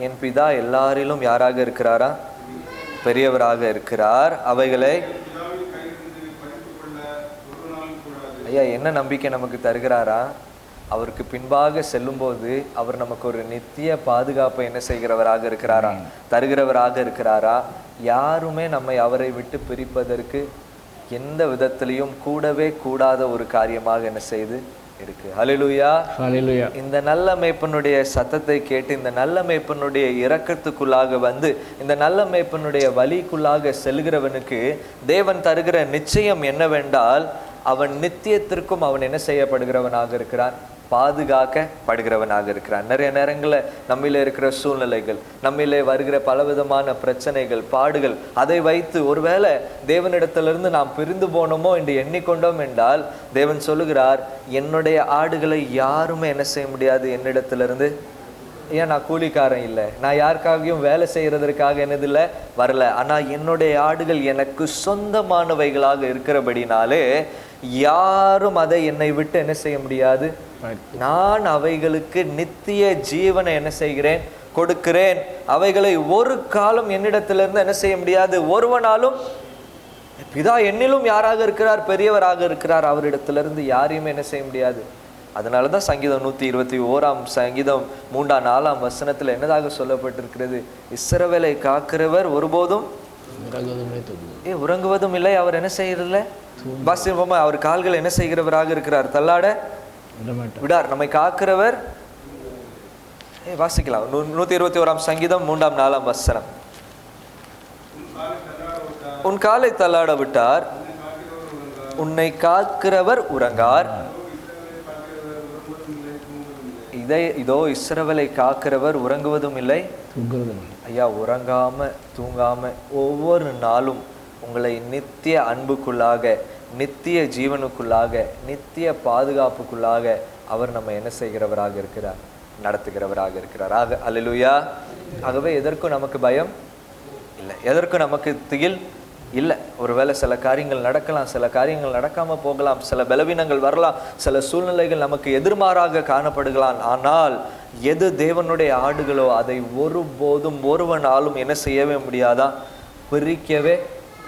Speaker 2: என் பிதா எல்லாரிலும் யாராக இருக்கிறாரா? பெரியவராக இருக்கிறார். அவைகளை ஐயா என்ன நம்பிக்கை நமக்கு தருகிறாரா? அவருக்கு பின்பாக செல்லும்போது அவர் நமக்கு ஒரு நித்திய பாதுகாப்பை என்ன செய்கிறவராக இருக்கிறாரா? தருகிறவராக இருக்கிறாரா? யாருமே நம்மை அவரை விட்டு பிரிப்பதற்கு எந்த விதத்திலையும் கூடவே கூடாத ஒரு காரியமாக என்ன செய்து இருக்கு. ஹல்லேலூயா, ஹல்லேலூயா. இந்த நல்ல மேய்ப்பனுடைய சத்தத்தை கேட்டு, இந்த நல்ல மேய்ப்பனுடைய இரக்கத்துக்குள்ளாக வந்து, இந்த நல்ல மேய்ப்பனுடைய வழிக்குள்ளாக செல்கிறவனுக்கு தேவன் தருகிற நிச்சயம் என்னவென்றால், அவன் நித்தியத்திற்கும் அவன் என்ன செய்யப்படுகிறவனாக இருக்கிறான்? பாதுகாக்கப்படுகிறவனாக இருக்கிறான். நிறைய நேரங்களில் நம்மிலே இருக்கிற சூழ்நிலைகள், நம்மிலே வருகிற பலவிதமான பிரச்சனைகள், பாடுகள், அதை வைத்து ஒருவேளை தேவனிடத்திலிருந்து நாம் பிரிந்து போனோமோ என்று எண்ணிக்கொண்டோம் என்றால், தேவன் சொல்லுகிறார், என்னுடைய ஆடுகளை யாருமே என்ன செய்ய முடியாது என்னிடத்திலிருந்து. ஏன்? நான் கூலிக்காரன் இல்லை, நான் யாருக்காகவும் வேலை செய்யறதற்காக என்னதில்லை வரல, ஆனால் என்னுடைய ஆடுகள் எனக்கு சொந்தமானவைகளாக இருக்கிறபடினாலே யாரும் அதை என்னை விட்டு என்ன செய்ய முடியாது. நான் அவைகளுக்கு நித்திய ஜீவனை என்ன செய்கிறேன்? கொடுக்கிறேன். அவைகளை ஒரு காலம் என்னிடத்திலிருந்து என்ன செய்ய முடியாது, ஒருவனாலும். பிதா என்னிலும் யாராக இருக்கிறார்? பெரியவராக இருக்கிறார். அவரிடத்திலிருந்து யாரையுமே என்ன செய்ய முடியாது. அதனாலதான் சங்கீதம் 121ஆம் சங்கீதம் 3-4ஆம் வசனத்துல என்னதாக சொல்லப்பட்டிருக்கிறது? இஸ்ரவேலை காக்கிறவர் ஒருபோதும் உறங்குவதும் இல்லை, அவர் என்ன செய்யறதில்லை. பாசிப்போமா, அவர் கால்கள் என்ன செய்கிறவராக இருக்கிறார்? தள்ளாட விடார். நம்மை காக்கிறவர். வாசிக்கலாம் 121ஆம் சங்கீதம் 3-4ஆம் வசனம். உன் காலை தள்ளாட விட்டார், உன்னை காக்கிறவர் உறங்கார். இதோ இஸ்ரவேலை காக்கிறவர் உறங்குவதும் இல்லை. ஐயா, உறங்காம தூங்காம ஒவ்வொரு நாளும் உங்களை நித்திய அன்புக்குள்ளாக, நித்திய ஜீவனுக்குள்ளாக, நித்திய பாதுகாப்புக்குள்ளாக அவர் நம்ம என்ன செய்கிறவராக இருக்கிறார்? நடத்துகிறவராக இருக்கிறார். அல்லேலூயா. ஆகவே எதற்கும் நமக்கு பயம் இல்லை, எதற்கும் நமக்கு திகில் இல்லை. ஒருவேளை சில காரியங்கள் நடக்கலாம், சில காரியங்கள் நடக்காமல் போகலாம், சில பலவீனங்கள் வரலாம், சில சூழ்நிலைகள் நமக்கு எதிர்மாறாக காணப்படுகலாம். ஆனால் எது தேவனுடைய ஆடுகளோ அதை ஒருபோதும் ஒருவனாலும் என்ன செய்யவே முடியாதா? பிரிக்கவே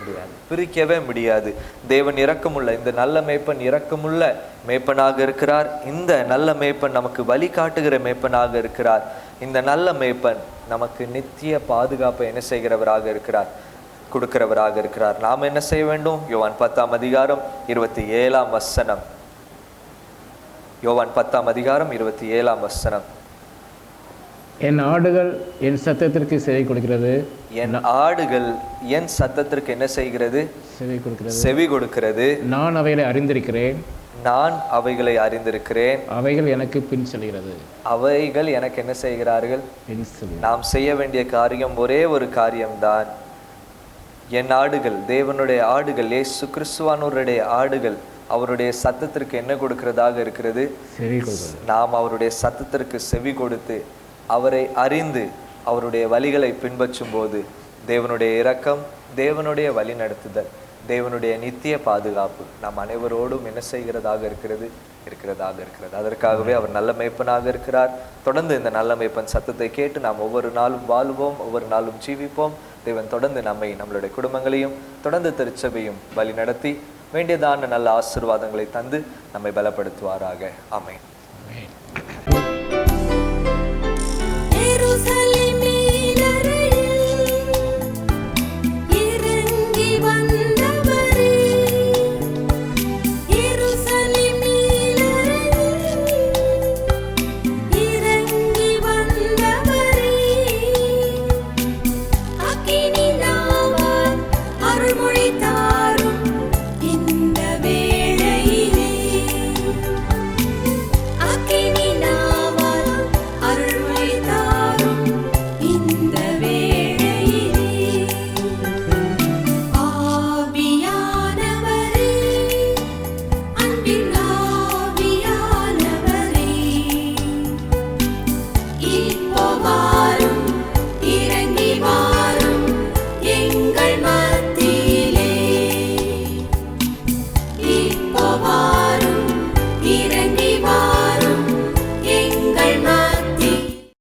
Speaker 2: முடியாது, பிரிக்கவே முடியாது. தேவன் இரக்கமுள்ள, இந்த நல்ல மேய்ப்பன் இரக்கமுள்ள மேய்ப்பனாக இருக்கிறார். இந்த நல்ல மேய்ப்பன் நமக்கு வழிகாட்டுகிற மேய்ப்பனாக இருக்கிறார். இந்த நல்ல மேய்ப்பன் நமக்கு நித்திய பாதுகாப்பை என்ன செய்கிறவராக இருக்கிறார்? கொடுக்கிறவராக இருக்கிறார். நாம் என்ன செய்ய வேண்டும்? யோவான் 10ஆம் அதிகாரம் 27ஆம் வசனம். யோவான் 10ஆம் அதிகாரம் 27ஆம் வசனம்.
Speaker 1: என் ஆடுகள் என் சத்தத்திற்கு செவி கொடுக்கிறது.
Speaker 2: என் ஆடுகள் என் சத்தத்திற்கு என்ன செய்கிறது?
Speaker 1: செவி கொடுக்கிறது.
Speaker 2: செவி கொடுக்கிறது.
Speaker 1: நான் அவைகளை அறிந்திருக்கிறேன்.
Speaker 2: நான் அவைகளை அறிந்திருக்கிறேன்.
Speaker 1: அவைகள் எனக்கு பின் செல்கிறது.
Speaker 2: அவைகள் எனக்கு என்ன செய்கிறார்கள்?
Speaker 1: பின் செல்கிறது.
Speaker 2: நாம் செய்ய வேண்டிய காரியம் ஒரே ஒரு காரியம்தான். என் ஆடுகள், தேவனுடைய ஆடுகள், இயேசு கிறிஸ்துவானவருடைய ஆடுகள் அவருடைய சத்தத்திற்கு என்ன கொடுக்கிறதாக இருக்கிறது?
Speaker 1: செவி கொடுக்கிறது.
Speaker 2: நாம் அவருடைய சத்தத்திற்கு செவி கொடுத்து அவரை அறிந்து அவருடைய வழிகளை பின்பற்றும் போது தேவனுடைய இரக்கம், தேவனுடைய வழி நடத்துதல், தேவனுடைய நித்திய பாதுகாப்பு நாம் அனைவரோடும் என்ன செய்கிறதாக இருக்கிறது? அதற்காகவே அவர் நல்ல மேய்ப்பனாக இருக்கிறார். தொடர்ந்து இந்த நல்ல மேய்ப்பன் சத்தத்தை கேட்டு நாம் ஒவ்வொரு நாளும் வாழ்வோம், ஒவ்வொரு நாளும் ஜீவிப்போம். தேவன் தொடர்ந்து நம்மளுடைய குடும்பங்களையும் தொடர்ந்து திருச்சபையும் வழி நடத்தி வேண்டியதான நல்ல ஆசீர்வாதங்களை தந்து நம்மை பலப்படுத்துவாராக. ஆமென்.
Speaker 8: எருசலேம்